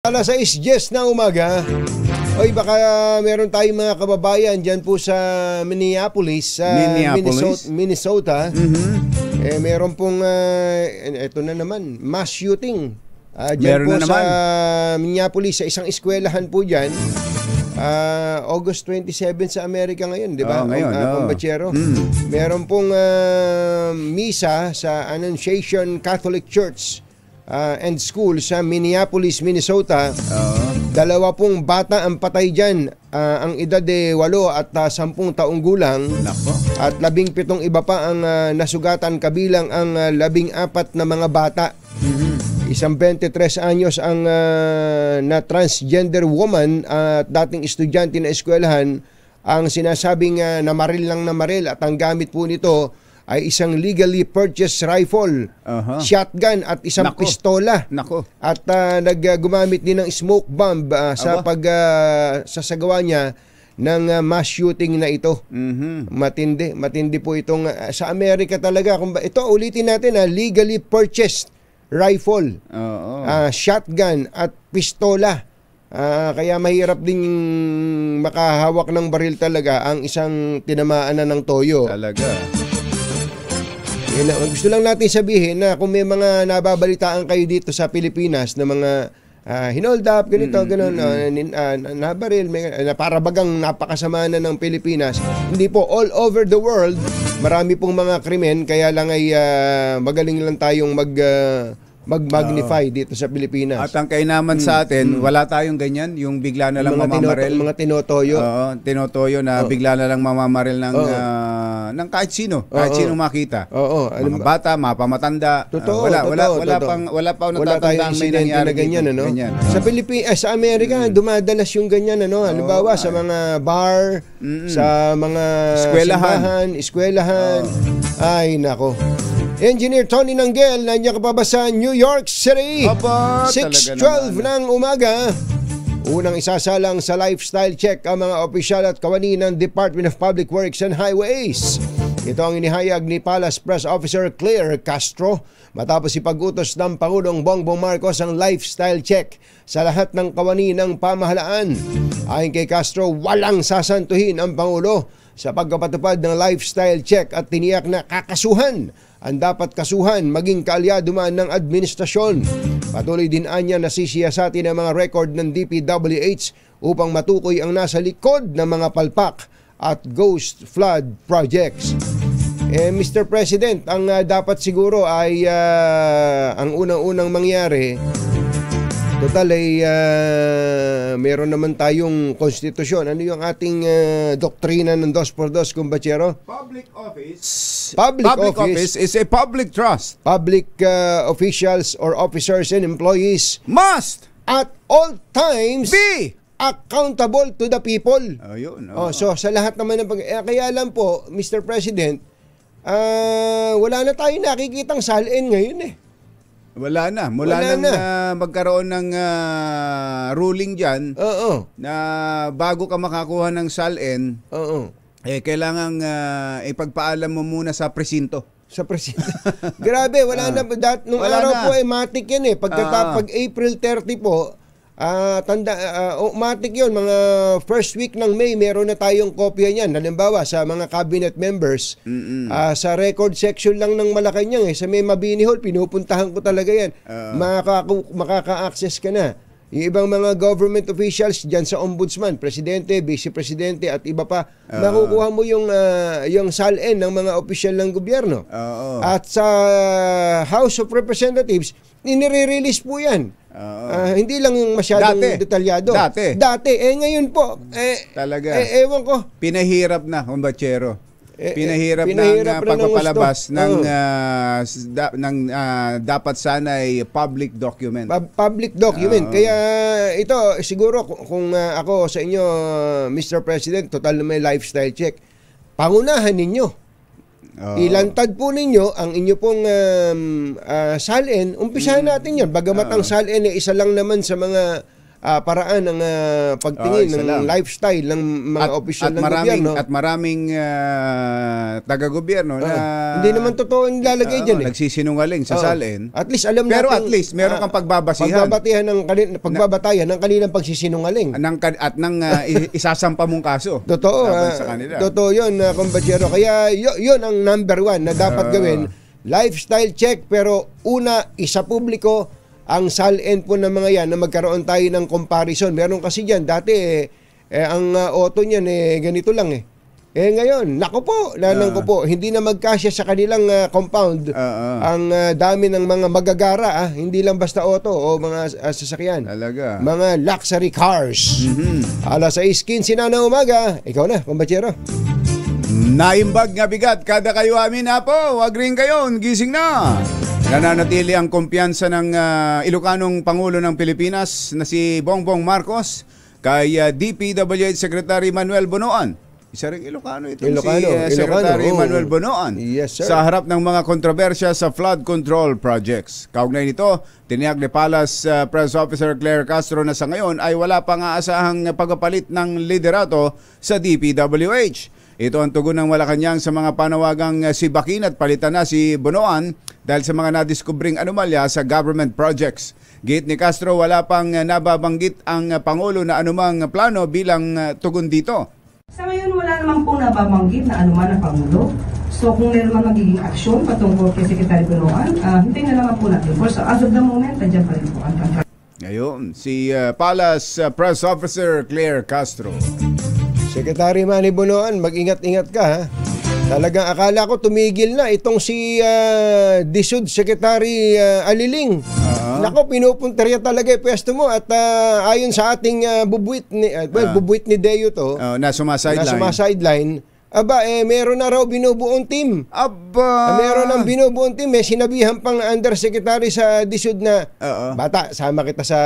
Alas 6:10 na umaga. Oy, baka meron tayong mga kababayan dyan po sa Minneapolis, Minnesota. Meron pong, eto na naman, mass shooting. Dyan po sa Minneapolis, sa isang eskwelahan po dyan. August 27 sa Amerika ngayon, di ba? Pambachero. Meron pong misa sa Annunciation Catholic Church and School sa Minneapolis, Minnesota. Dalawa pong bata ang patay dyan. Ang edad 8 at 10 taong gulang. At 17 iba pa ang nasugatan, kabilang ang 14 na mga bata. Isang 23 anyos ang na transgender woman at dating estudyante na eskwelahan ang sinasabing namaril lang namaril, at ang gamit po nito ay isang legally purchased rifle, shotgun at isang pistola. At gumamit din ng smoke bomb sa pagsasagawa niya ng mass shooting na ito. Matindi po itong sa Amerika talaga. Ito, ulitin natin, legally purchased rifle, shotgun at pistola. Kaya mahirap din makahawak ng baril talaga ang isang tinamaan na ng toyo. Talaga. Gusto lang natin sabihin na kung may mga nababalitaan kayo dito sa Pilipinas na mga hinold up, ganito, gano'n, nabaril, na para bagang napakasama na ng Pilipinas. Hindi po, all over the world, marami pong mga krimen, kaya lang ay magaling lang tayong mag-magnify dito sa Pilipinas. At ang kainaman sa atin, wala tayong ganyan, yung bigla na lang mamamaril. Mga tinotoyo. Tinotoyo na bigla na lang mamamaril ng kahit sino, kahit sino makita. Mga bata, mapamatanda. Wala pa natatandaan may nangyari ganyan, Sa Pilipinas, sa Amerika, dumadalas yung ganyan, halimbawa sa mga bar, sa mga eskwelahan. Ay, nako. Engineer Tony Nanggel, nandiyan ka pa ba sa New York City? 6:12 ng umaga. Unang isasalang sa lifestyle check ang mga opisyal at kawani ng Department of Public Works and Highways. Ito ang inihayag ni Palace Press Officer Claire Castro matapos ipag-utos ng Pangulong Bongbong Marcos ang lifestyle check sa lahat ng kawani ng pamahalaan. Ayon kay Castro, walang sasantuhin ang Pangulo sa pagpapatupad ng lifestyle check at tiniyak na kakasuhan ang dapat kasuhan, maging kaalyado man ng administrasyon. Patuloy din anya na sisiyasatin ang mga record ng DPWH upang matukoy ang nasa likod ng mga palpak at ghost flood projects. Mr. President, ang dapat siguro ay ang unang-unang mangyari, total ay meron naman tayong konstitusyon. Ano yung ating doktrina ng 2x2, kumbachero? Public office is a public trust. Public officials or officers and employees must at all times be accountable to the people. So sa lahat naman ng kaya lang po, Mr. President, wala na tayong nakikitang salin ngayon Wala na. Mula nang magkaroon ng ruling dyan na bago ka makakuha ng salin, kailangan ipagpaalam mo muna sa presinto. Grabe, wala na. Nung araw po, matik yan pag April 30 po, matik yun, mga first week ng May, meron na tayong kopya niyan. Halimbawa, sa mga cabinet members, sa record section lang ng Malacanang, sa May Mabini Hall, pinupuntahan ko talaga yan. Makaka-access ka na. Yung ibang mga government officials dyan sa ombudsman, presidente, vice-presidente at iba pa, makukuha mo yung salin ng mga opisyal ng gobyerno. At sa House of Representatives, nire-release po yan. Hindi lang yung masyadong detalyado. Dati. Ngayon po, talaga. Ewan ko. Pinahirap na, kumbachero. Pinahirap ng pagpapalabas ng dapat sana ay public document. Public document. Kaya ito, siguro kung ako sa inyo, Mr. President, total na may lifestyle check. Pangunahan ninyo. Ilantad po ninyo ang inyo pong salin. Umpisahan natin yan. Bagamat ang salin ay isa lang naman sa mga paraan ng pagtingin ng lifestyle ng mga opisyal ng gobyerno. At maraming taga-gobyerno na hindi naman totoo yung lalagay dyan. Nagsisinungaling sa salin. At least alam natin. Pero at least meron kang pagbabasihan. Pagbabatayan ng kanilang pagsisinungaling. At ng isasampa mong kaso. Totoo. Totoo yun, kumbachero. Kaya yun ang number 1 na dapat gawin. Lifestyle check, pero una, isa publiko ang SALN po ng mga yan na magkaroon tayo ng comparison. Meron kasi dyan, dati ang auto niyan ganito lang ngayon, nako po, ko po, hindi na magkasya sa kanilang compound ang dami ng mga magagara, hindi lang basta auto o mga sasakyan. Talaga. Mga luxury cars. Alas 6:15 na umaga, ikaw na, kumbachero. Naimbag nga bigat, kada kayo amin na po, wag rin kayo, gising na. Nananatili ang kumpiyansa ng Ilocanong Pangulo ng Pilipinas na si Bongbong Marcos kay DPWH Secretary Manuel Bonoan. Isa rin Ilocano ito, si Secretary Manuel Bonoan. Yes, sir. Sa harap ng mga kontrobersya sa flood control projects. Kaugnay nito, tiniyag ni Palace Press Officer Claire Castro na sa ngayon ay wala pang aasahang pagpapalit ng liderato sa DPWH. Ito ang tugon ng Malacanang sa mga panawagang sibakin at palitan na si Bonoan dahil sa mga nadiskubring anomalya sa government projects. Gate ni Castro, wala pang nababanggit ang Pangulo na anumang plano bilang tugon dito. Sa ngayon, wala naman pong nababanggit na anuman ang Pangulo. So kung meron man magiging aksyon patungkol kay Secretary Bonoan, hintayin na naman po natin. So as of the moment, nandiyan pa rin po ang contract. Ngayon, si Palace Press Officer Claire Castro. Secretary Manny Bonoan, mag-ingat-ingat ka, ha? Talagang akala ko tumigil na itong si DSUD Secretary Aliling. Nako, pinupunta rin talaga yung pwesto mo at ayon sa ating bubuit ni Deo to, na sumasideline. Aba, meron na raw binubuong team. Meron ng binubuong team. May sinabihan pang undersecretary sa DSUD na, bata, sama kita sa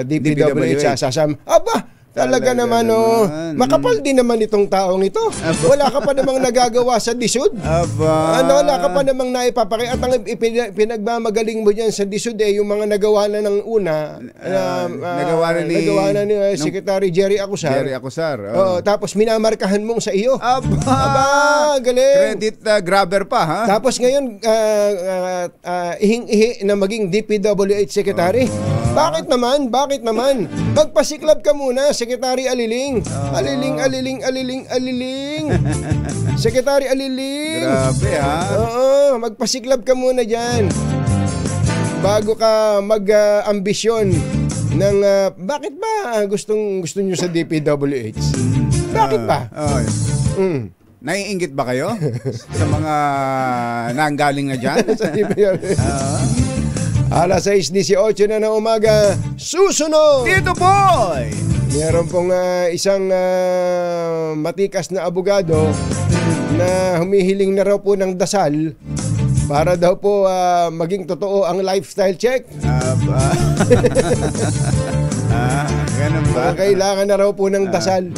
DPWH. Aba, talaga naman, makapal din naman itong taong ito. Wala ka pa namang nagagawa sa DSUD. Wala ka pa namang naipapakita. At ang pinagmamagaling mo dyan sa DSUD yung mga nagawa na ng una. Nagawa na ni Secretary Jerry Acosar. Tapos minamarkahan mong sa iyo. Galing. Credit grabber pa, ha? Tapos ngayon, ihing-ihi na maging DPWH Secretary. Bakit naman? Magpasiklab ka muna, Secretary Aliling. Aliling. Secretary Aliling. Grabe, ha? Magpasiklab ka muna dyan. Bago ka mag-ambisyon ng bakit ba gusto nyo sa DPWH? Bakit ba? Naiinggit ba kayo sa mga nanggaling na dyan? Alas 6:18 na ng umaga, susunod! Dito, boy! Meron pong isang matikas na abogado na humihiling na raw po ng dasal para daw po maging totoo ang lifestyle check. Ganun ba? Kailangan na raw po ng dasal.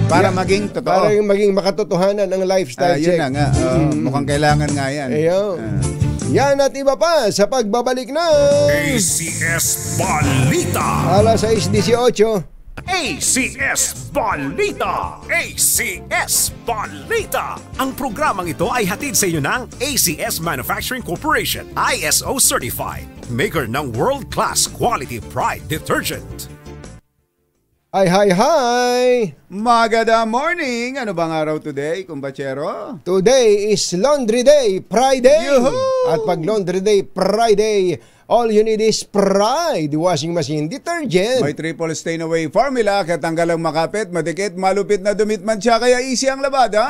Para maging totoo. Para maging makatotohanan ang lifestyle check. Yun na nga. Mukhang kailangan nga yan. Yan at iba pa sa pagbabalik na ACS Balita. Alas 6:18. ACS Balita. ACS Balita. Ang programang ito ay hatid sa inyo ng ACS Manufacturing Corporation, ISO certified, maker ng world-class quality Pride detergent. Hi! Magandang morning! Ano bang araw today, kumbachero? Today is Laundry Day Friday! Yuhu! At pag Laundry Day Friday, all you need is Pride washing machine detergent. May triple stain away formula, katanggal ang makapit, madikit, malupit na dumitman siya, kaya easy ang labada.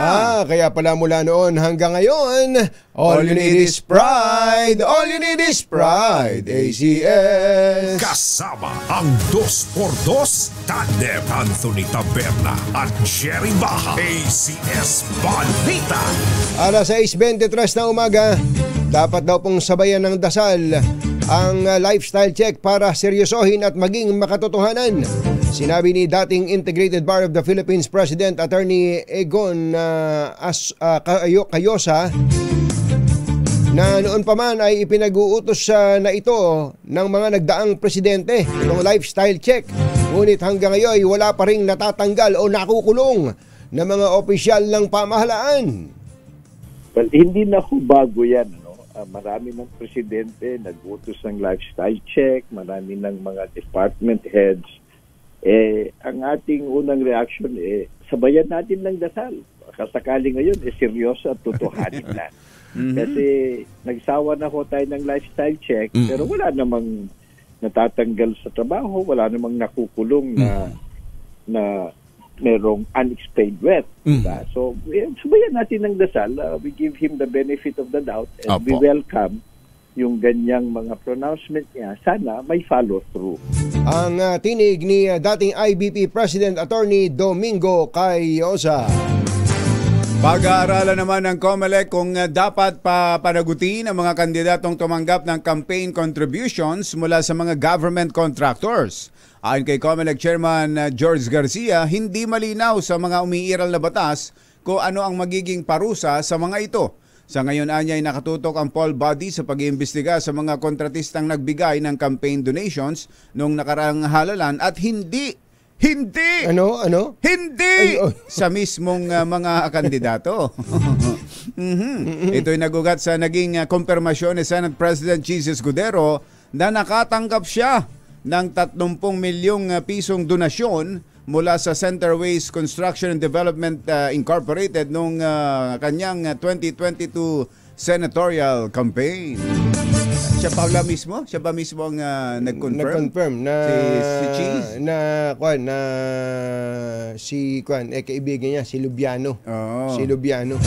Kaya pala mula noon hanggang ngayon, all you need is Pride! All you need is Pride! ACS! Kasama ang 2x2 Tandem Anthony Taberna at Jerry Baja. ACS Balita. Alas 6:23 na umaga, dapat daw pong sabayan ng dasal ang lifestyle check para seryosohin at maging makatotohanan. Sinabi ni dating Integrated Bar of the Philippines President Attorney Egon Cayosa na noon pa man ay ipinag-uutos na ito ng mga nagdaang presidente, itong lifestyle check. Ngunit hanggang ngayon ay wala pa rin natatanggal o nakukulong na mga opisyal ng pamahalaan. Well, hindi na ho bago yan. Marami ng presidente nag-utos ng lifestyle check, marami ng mga department heads. Ang ating unang reaction, sabayan natin ng dasal. Kasakali ngayon, seryoso at tutuhanin na. Kasi nagsawa na ho tayo ng lifestyle check, pero wala namang natatanggal sa trabaho, wala namang nakukulong na merong unexplained death. So, sabayan natin ng dasal. We give him the benefit of the doubt and we welcome yung ganyang mga pronouncement niya. Sana may follow-through. Ang tinig ni dating IBP President Attorney Domingo Cayosa. Pag-aaralan naman ng COMELEC kung dapat panagutin ang mga kandidatong tumanggap ng campaign contributions mula sa mga government contractors. Ayon kay COMELEC Chairman George Garcia, hindi malinaw sa mga umiiral na batas kung ano ang magiging parusa sa mga ito. Sa ngayon ay nakatutok ang poll body sa pag-iimbestiga sa mga kontratistang nagbigay ng campaign donations noong nakaraang halalan at hindi sa mismong mga kandidato. Ito'y nagugat sa naging kumpirmasyon ni Senate President Jesus Cordero na nakatanggap siya ng 30 milyong pisong donasyon mula sa Centerways Construction and Development Incorporated noong kanyang 2022 senatorial campaign. Siya ba mismo ang nag-confirm na si Cheese? Kaibigan niya si Lubiano. Si Lubiano.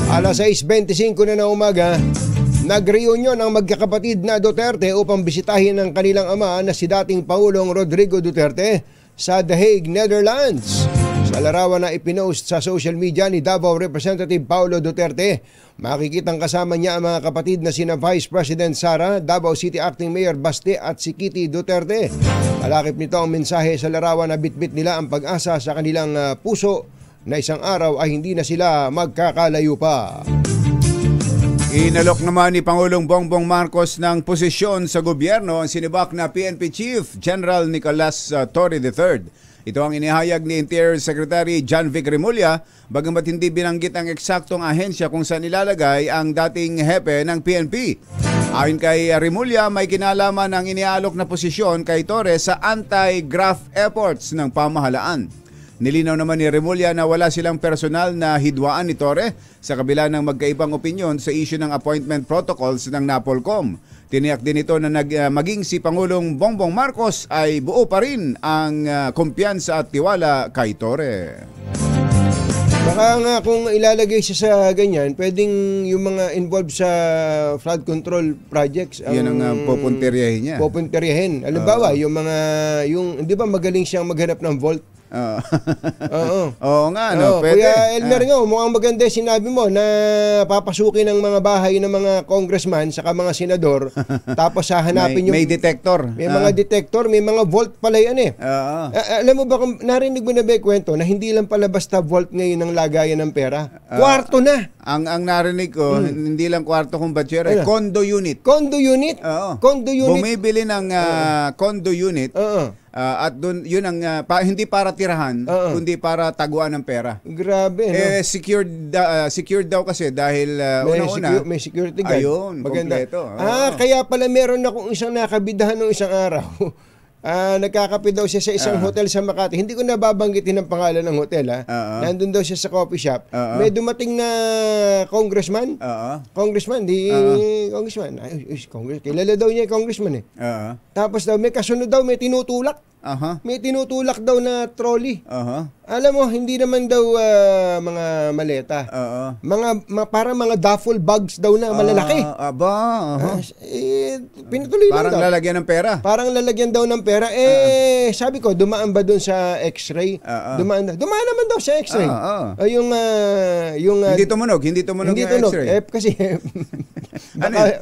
Alas 6:25 na umaga, nag-reunion ang magkakapatid na Duterte upang bisitahin ang kanilang ama na si dating Pangulong Rodrigo Duterte sa The Hague, Netherlands. Sa larawan na ipinost sa social media ni Davao Representative Paulo Duterte, makikitang kasama niya ang mga kapatid na sina Vice President Sara, Davao City Acting Mayor Baste at si Kitty Duterte. Kalakip nito ang mensahe sa larawan na bitbit nila ang pag-asa sa kanilang puso na isang araw ay hindi na sila magkakalayo pa. Inalok naman ni Pangulong Bongbong Marcos ng posisyon sa gobyerno ang sinibak na PNP Chief General Nicolas Torre III. Ito ang inihayag ni Interior Secretary John Vic Remulla, bagamat hindi binanggit ang eksaktong ahensya kung saan ilalagay ang dating hepe ng PNP. Ayon kay Remulla, may kinalaman ang inialok na posisyon kay Torre sa anti-graft efforts ng pamahalaan. Nilinaw naman ni Remulla na wala silang personal na hidwaan ni Torre sa kabila ng magkaibang opinyon sa issue ng appointment protocols ng NAPOLCOM. Tiniyak din ito na maging si Pangulong Bongbong Marcos ay buo pa rin ang kumpiyansa at tiwala kay Torre. Baka nga kung ilalagay siya sa ganyan, pwedeng yung mga involved sa flood control projects. Yan ang pupunteryahin niya. Pupunteryahin. Halimbawa, di ba magaling siyang maghanap ng vault? Oo nga, pwede. Kuya Elmer nga, mukhang maganda sinabi mo na papasukin ng mga bahay ng mga congressman saka mga senador tapos hahanapin may detector. May mga detector, may mga vault pala yan alam mo ba kung narinig mo na ba yung kwento na hindi lang pala basta vault ngayon ng lagayan ng pera? Kwarto na. Ang narinig ko, hindi lang kwarto kung batsura, condo unit. Condo unit? Oo. Condo unit. Bumibili ng condo unit. At doon yun ang hindi para tirahan kundi para taguan ng pera. Grabe, no? Secured daw kasi dahil una-una may security guard. Ayun, maganda. kompleto. Kaya pala meron akong isang nakabidahan nung isang araw. Nagkakape daw siya sa isang hotel sa Makati. Hindi ko nababanggitin ang pangalan ng hotel. Nandun daw siya sa coffee shop. May dumating na congressman. Congressman. Kilala daw niya yung congressman Tapos daw may kasunod daw, may tinutulak. May tinutulak daw na trolley. Alam mo, hindi naman daw mga maleta. Parang mga duffel bags daw na malalaki. Pinatuloy lang parang daw. Lalagyan ng pera. Parang lalagyan daw ng pera. Sabi ko, dumaan ba doon sa x-ray? Dumaan naman daw sa x-ray. Hindi tumunog yung x-ray. Kasi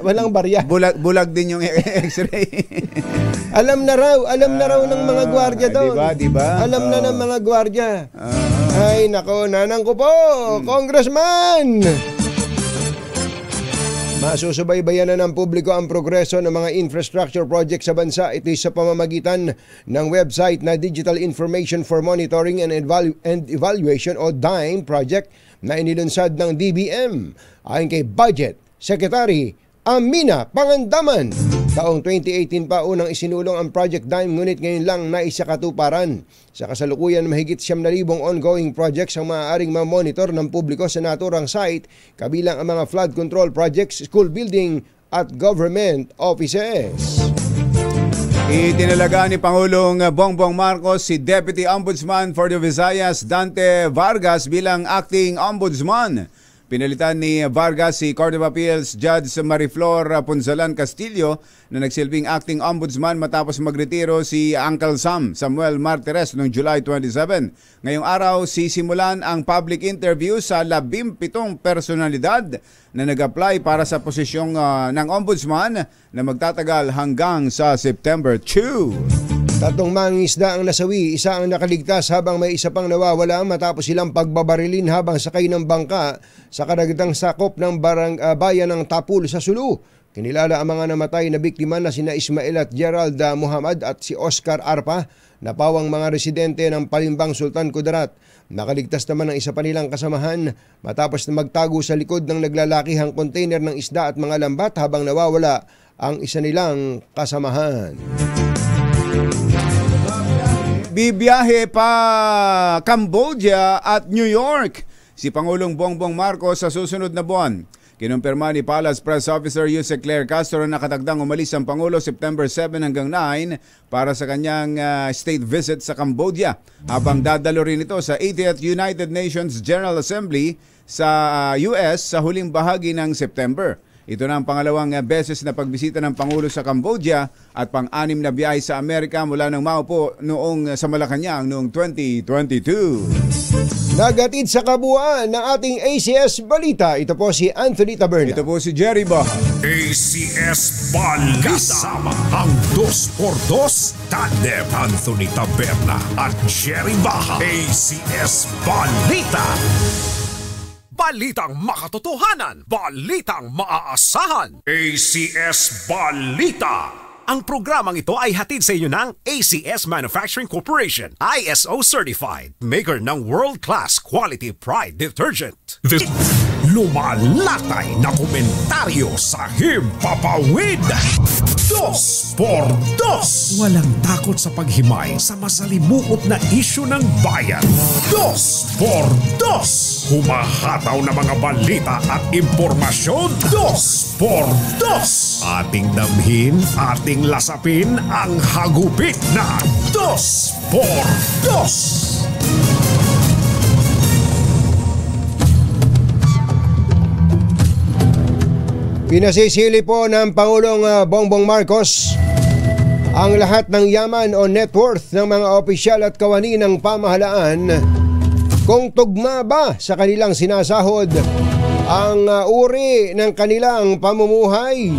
walang barya. Bulag din yung x-ray. Alam na raw ng mga gwardiya doon. Diba? Alam na ng mga gwardiya. Ay, nako, nanang ko po, Congressman! Masusubaybayan na ng publiko ang progreso ng mga infrastructure project sa bansa. Ito sa pamamagitan ng website na Digital Information for Monitoring and Evaluation o DIME project na inilunsad ng DBM. Ayon kay Budget Secretary Amina Pangandaman, taong 2018 pa unang isinulong ang Project DIME, ngunit ngayon lang naisakatuparan. Sa kasalukuyan, mahigit 7,000 ongoing projects ang maaaring ma-monitor ng publiko sa naturang site, kabilang ang mga flood control projects, school building at government offices. Itinalaga ni Pangulong Bongbong Marcos si Deputy Ombudsman for the Visayas Dante Vargas bilang acting ombudsman. Pinalitan ni Vargas si Court of Appeals Judge Mariflor Punzalan Castillo na nagsilbing acting ombudsman matapos magretiro si Uncle Sam Samuel Martires noong July 27. Ngayong araw sisimulan ang public interview sa 17 personalidad na nag-apply para sa posisyong ng ombudsman na magtatagal hanggang sa September 2. 3 mangingisda ang nasawi, 1 ang nakaligtas habang may 1 pang nawawala matapos silang pagbabarilin habang sakay ng bangka sa karagitang sakop ng bayan ng Tapul sa Sulu. Kinilala ang mga namatay na biktima na sina Ismael at Gerald Muhammad at si Oscar Arpa, na pawang mga residente ng Palimbang, Sultan Kudarat. Nakaligtas naman ang isa pa nilang kasamahan matapos na magtago sa likod ng naglalakihang container ng isda at mga lambat habang nawawala ang isa nilang kasamahan. Bibiyahe pa Cambodia at New York si Pangulong Bongbong Marcos sa susunod na buwan. Kinumpirma ni Palace Press Officer Yusek Claire Castro na nakatagdang umalis ang Pangulo September 7 hanggang 9 para sa kanyang state visit sa Cambodia, habang dadalo rin ito sa 80th United Nations General Assembly sa US sa huling bahagi ng September. Ito na ang pangalawang beses na pagbisita ng Pangulo sa Cambodia at pang-anim na biyahe sa Amerika mula nang maupo noong sa Malacanang noong 2022. Nagatid sa kabuuan ng ating ACS Balita. Ito po si Anthony Taberna. Ito po si Jerry Baha. ACS Balita. Kasama ang 2x2 tandem Anthony Taberna at Jerry Baha. ACS Balita. Balitang makatotohanan, balitang maaasahan. ACS Balita. Ang programang ito ay hatid sa inyo ng ACS Manufacturing Corporation, ISO certified, maker ng world-class quality Pride detergent. Lumalatay na komentaryo sa Himpapawid. 2x2. Walang takot sa paghimay sa masalimuot na isyu ng bayan. 2x2. Humahataw na mga balita at impormasyon. 2x2. Ating damhin, ating lasapin ang hagupit na 2x2. Pinasisili po ng Pangulong Bongbong Marcos ang lahat ng yaman o net worth ng mga opisyal at kawani ng pamahalaan kung tugma ba sa kanilang sinasahod ang uri ng kanilang pamumuhay.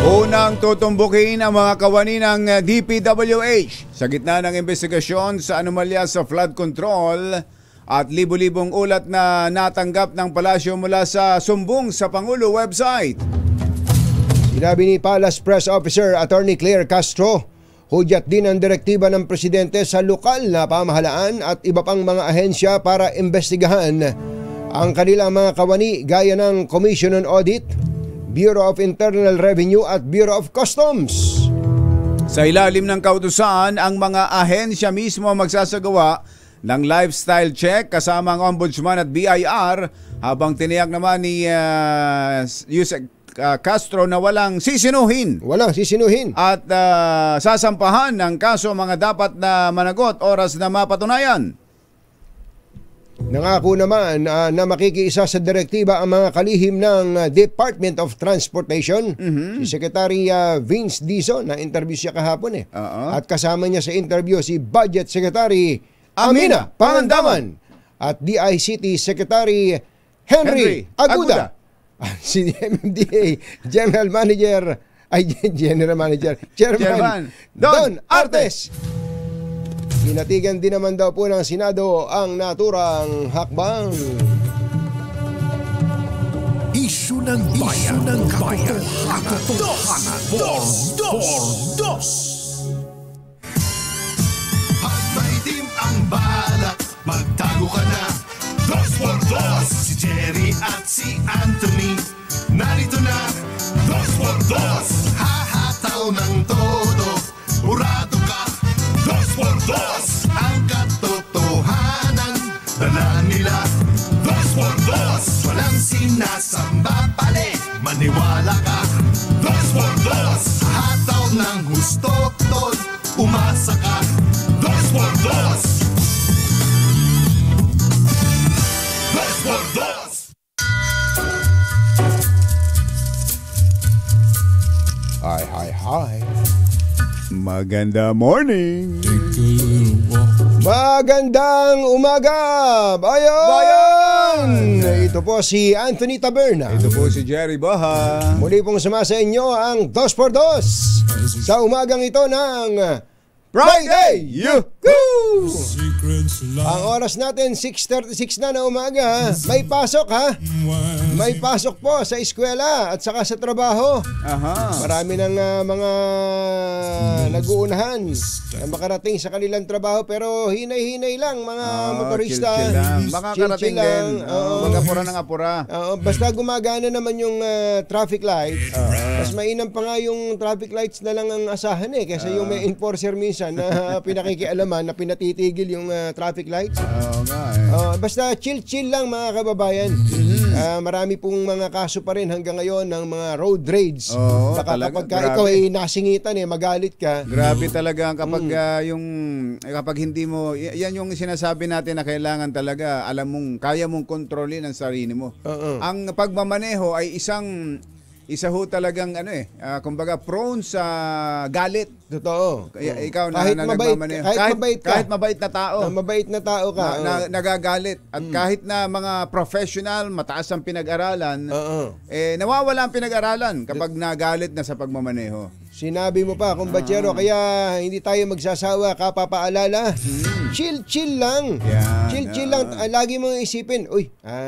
Unang tutumbukin ang mga kawani ng DPWH sa gitna ng investigasyon sa anomalya sa flood control at libo-libong ulat na natanggap ng palasyo mula sa sumbong sa Pangulo website. Sinabi ni Palace Press Officer Attorney Claire Castro, hudyat din ang direktiba ng Presidente sa lokal na pamahalaan at iba pang mga ahensya para imbestigahan ang kanilang mga kawani gaya ng Commission on Audit, Bureau of Internal Revenue at Bureau of Customs. Sa ilalim ng kautusan, ang mga ahensya mismo magsasagawa ng lifestyle check kasama ang Ombudsman at BIR, habang tiniyak naman ni Yusek Castro na walang sisinuhin. At sasampahan ng kaso mga dapat na managot oras na mapatunayan. Nangako naman na makikiisa sa direktiba ang mga kalihim ng Department of Transportation. Si Secretary Vince Dizon, na interview siya kahapon At kasama niya sa interview si Budget Secretary Amina Pangandaman at DICT Secretary Henry Aguda. Si MMDA Chairman Don Artes. Pinatigan din naman daw po ng Senado ang naturang hakbang. Isyu ng bayan ng katotohanan. Bordos. Pag maitim ang balak, magtago ka na. Dos por dos, si Jerry at si Anthony, narito na. Dos por dos, hahataw ng todo, urado ka. Dos por dos, ang katotohanan, dala nila. Dos por dos, walang sinasamba pali, maniwala ka. Dos por dos, hataw ng husto, tol, umasa ka. Dos por dos. Dos por dos. Hi. Maganda morning. Magandang umaga, bayan! Ito po si Anthony Taberna. Ito po si Jerry Baha. Muli pong sumasa inyo ang 2x2 sa umagang ito ng Friday! Yuhuu! Ang oras natin 6:36 na umaga. May pasok ha? May pasok po sa eskwela at saka sa trabaho. Aha. Marami ng mga nag-uunahan na makarating sa kanilang trabaho pero hinay-hinay lang mga motorista. Chill lang. Makakarating din. Mag-apura ng apura. Basta gumagana naman yung traffic lights. Mas mainam pa nga yung traffic lights na lang ang asahan kasi yung may enforcer minsan na pinakikialaman na pinatitigil yung traffic lights. Basta chill lang mga kababayan. Marami pong mga kaso pa rin hanggang ngayon ng mga road rage. Kapag ikaw ay nasingitan magalit ka. Grabe talaga kapag kapag hindi mo yan yung sinasabi natin na kailangan talaga alam mong kaya mong kontrolin ang sarili mo. Ang pagmamaneho ay isa ho talagang kumbaga prone sa galit. Totoo. Ikaw na kahit nagmamaneho. Kahit mabait na tao. Mabait na tao ka. Nagagalit. At kahit na mga professional, mataas ang pinag-aralan, nawawala ang pinag-aralan kapag nagalit na sa pagmamaneho. Sinabi mo pa, kumbachero, kaya hindi tayo magsasawa kapapaalala. Chill lang. Chill lang. Lagi mong isipin,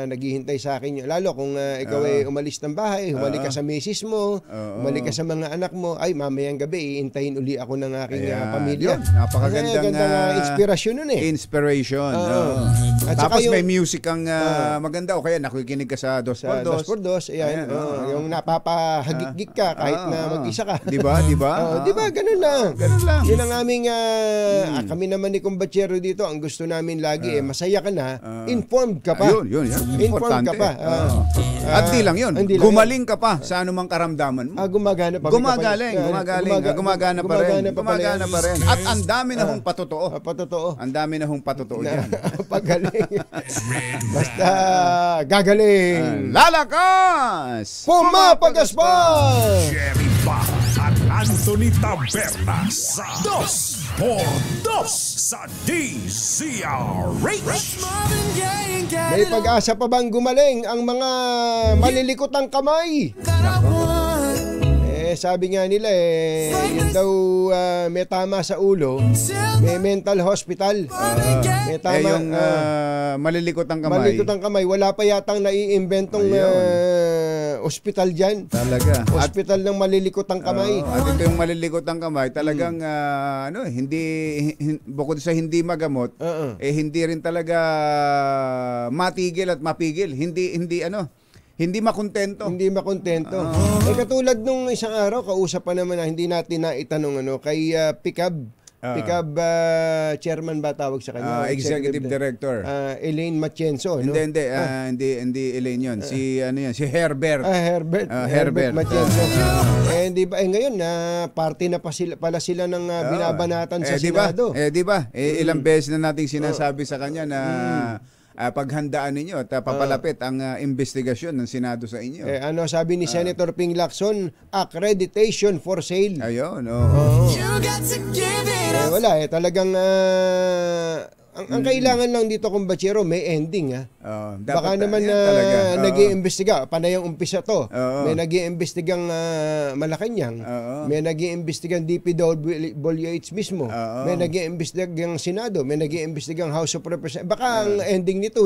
naghihintay sa akin. Lalo kung ikaw ay umalis ng bahay, humalik ka sa misis mo, humalik ka sa mga anak mo, mamayang gabi, iintayin uli ako ng aking pamilya. Napakagandang inspirasyon nun Inspiration. At tapos may music ang maganda o kaya nakikinig ka sa 2x2. Yung napapahagik-gik ka kahit na mag-isa ka. Diba? Ganun lang. Yun ang aming kami naman ni Kumbachero dito, ang gusto namin lagi masaya ka na, informed ka pa. Yun. Informed ka pa. At di lang yun. Gumaling ka pa sa anumang karamdaman mo. Gumagana pa. Gumagana pa rin. At ang dami na hong patotoo. Ang dami na hong patotoo dyan. Pagaling. Basta gagaling. Lalakas! Pumapagaspang! Jerry Ba at Anthony Taberna sa 2x2 sa DZRH. May pag-asa pa bang gumaling ang mga malilikotang kamay? Sabi nga nila yun daw may tama sa ulo, may mental hospital. May tama yung malilikotang kamay. Malilikotang kamay, wala pa yatang naiimbentong ospital dyan. Talaga. Hospital ng malilikotang kamay. At ito yung malilikotang kamay, talagang bukod sa hindi magamot, hindi rin talaga matigil at mapigil. Hindi makontento. Katulad nung isang araw, kausap pa naman na hindi natin naitanong kay Picab chairman ba tawag sa kanya? Executive Director. Elaine Matienzo, no? Hindi Elaine yun. Si Herbert. Herbert Matienzo. Di ba ngayon party na pala sila ng binabanatan sa Senado. Ilang beses na nating sinasabi sa kanya na paghandaan ninyo at papalapit ang investigasyon ng Senado sa inyo. Sabi ni Senator Ping Lacson, accreditation for sale. Ayun, wala talagang ang kailangan lang dito, Kumbachero, may ending baka naman nag-iimbestiga, panay ang umpisa to. May nag-iimbestigang Malacanang, may nag-iimbestigang DPWH mismo, may nag-iimbestigang Senado, may nag-iimbestigang House of Representatives. Baka ang ending nito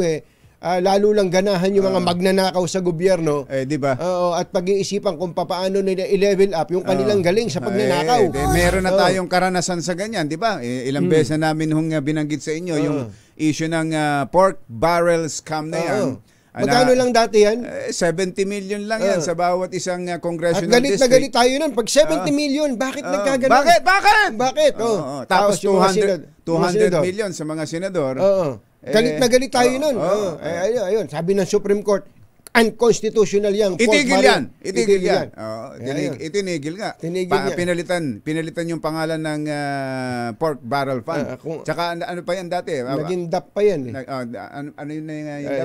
lalo lang ganahan yung mga magnanakaw sa gobyerno. Di ba? At pag-iisipan kung paano nila i-level up yung kanilang galing sa pagnanakaw. Meron na tayong karanasan sa ganyan, di ba? Ilang beses na namin binanggit sa inyo yung issue ng pork barrel scam na yan. Magkano lang dati yan? 70 million lang yan sa bawat isang congressional district. At galit district. na galit tayo nun. Pag 70 million, bakit nagkaganon? Bakit? Tapos 200 million sa mga senador. Galit na galit tayo nun. Ayun, sabi ng Supreme Court, unconstitutional yang. Itigil yan. Itinigil nga. Pinalitan yung pangalan ng pork barrel fund. Tsaka ano pa yan dati? Naging DAP pa yan. Ano yun na yung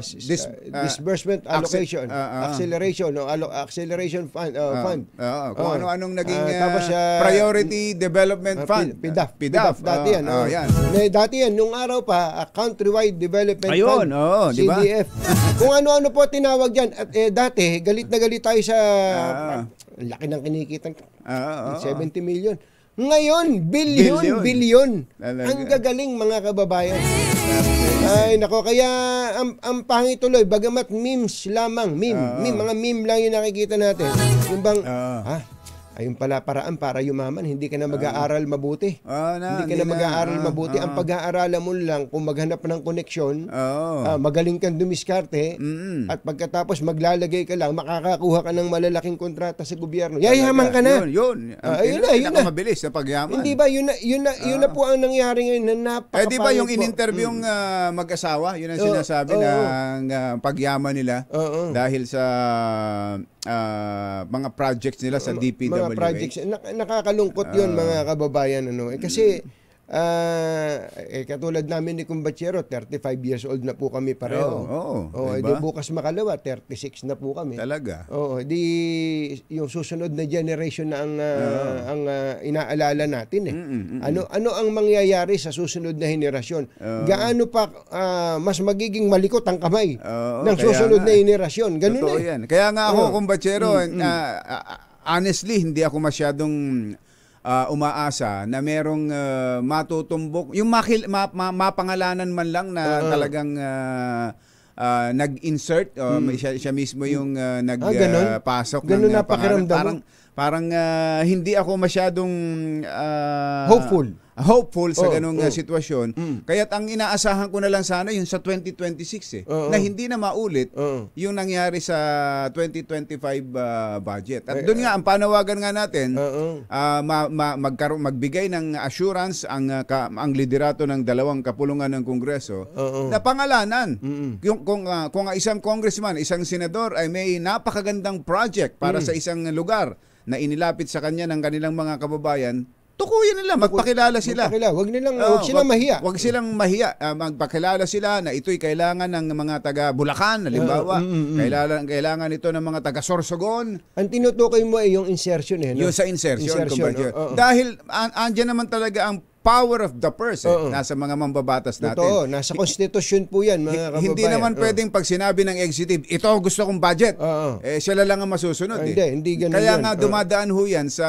disbursement allocation. Acceleration. Acceleration fund. Kung ano-anong naging priority development fund. PDAF. Dati yan. Dati yan. Nung araw pa, countrywide development fund. CDF. Kung ano-ano po tinawag dyan. At dati, galit na galit tayo sa laki ng kinikita. 70 million. Ngayon, bilyon. Ang gagaling mga kababayan. Ay, nako, kaya ang pangit tuloy, bagamat memes lamang, mga meme lang yung nakikita natin. Yung bang, ayun pala paraan para yumaman, hindi ka na mag-aaral mabuti. Hindi ka na mag-aaral mabuti. Ang pag-aaralan mo lang kung maghanap ng koneksyon, magaling kang dumiskarte, at pagkatapos maglalagay ka lang, makakakuha ka ng malalaking kontrata sa gobyerno. Yayaman ka na. Yun na. Mabilis na pagyaman. Hindi ba? Yun na po ang nangyari ngayon na napakapangit po. Di ba yung in-interview yung mag-asawa, yun ang sinasabi ng pagyaman nila dahil sa mga projects nila sa DPWH. Mga projects. Nakakalungkot yun mga kababayan. Kasi katulad namin ni Kumbachero, 35 years old na po kami pareho. Di bukas makalawa, 36 na po kami. Talaga? Di yung susunod na generation na ang inaalala natin. Ano ang mangyayari sa susunod na henerasyon? Gaano pa mas magiging malikot ang kamay ng susunod na henerasyon? Ganun totoo yan. Kaya nga ako, Kumbachero, honestly, hindi ako masyadong umaasa na merong matutumbok, yung mapangalanan man lang na talagang nag-insert, siya mismo yung nagpasok. Ganun na pakiramdam. Parang hindi ako masyadong hopeful sa ganung sitwasyon. Kaya't ang inaasahan ko na lang sana yung sa 2026 na hindi na maulit yung nangyari sa 2025 budget. At doon nga ang panawagan nga natin, magbigay ng assurance ang liderato ng dalawang kapulungan ng Kongreso na pangalanan kung isang congressman, isang senador ay may napakagandang project para sa isang lugar na inilapit sa kanya ng kanilang mga kababayan, tukuyin nila, magpakilala sila. Huwag silang mahiya. Huwag silang mahiya. Magpakilala sila na ito'y kailangan ng mga taga Bulacan, halimbawa. Kailangan ito ng mga taga Sorsogon. Ang tinutukoy mo ay yung insertion. Yung sa insertion. Dahil andyan naman talaga ang power of the purse nasa mga mambabatas natin. Totoo, nasa konstitusyon po yan, mga kababayan. Hindi naman pwedeng pag sinabi ng executive, ito gusto kong budget, sila lang ang masusunod. Hindi ganun Kaya yan. nga dumadaan ho yan sa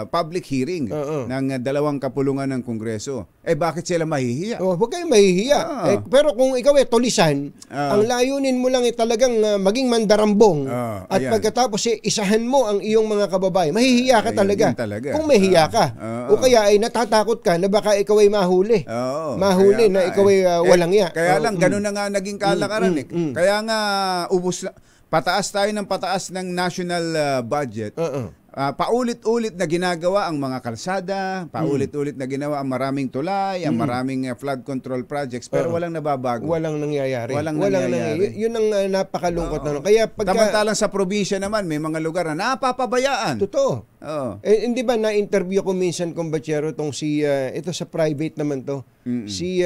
public hearing ng dalawang kapulungan ng Kongreso. Bakit sila mahihiya? Huwag kayong mahihiya. Pero kung ikaw tulisan, ang layunin mo lang talagang maging mandarambong at pagkatapos isahan mo ang iyong mga kababayan, mahihiya ka talaga. Kung mahihiya ka. O kaya ay natatakot ka na baka ikaw ay mahuli. Na ikaw ay walang iya. Kaya lang, ganun na nga naging kalakaran. Kaya nga, pataas tayo ng pataas ng national budget. Paulit-ulit na ginagawa ang mga kalsada, paulit-ulit na ginawa ang maraming tulay, ang maraming flood control projects, pero walang nababago. Walang nangyayari. Walang nangyayari. Yun ang napakalungkot na. Kaya samantalang sa probinsya naman, may mga lugar na napapabayaan. Totoo. Hindi ba na-interview ko minsan, Kumbachero, itong ito sa private naman to, si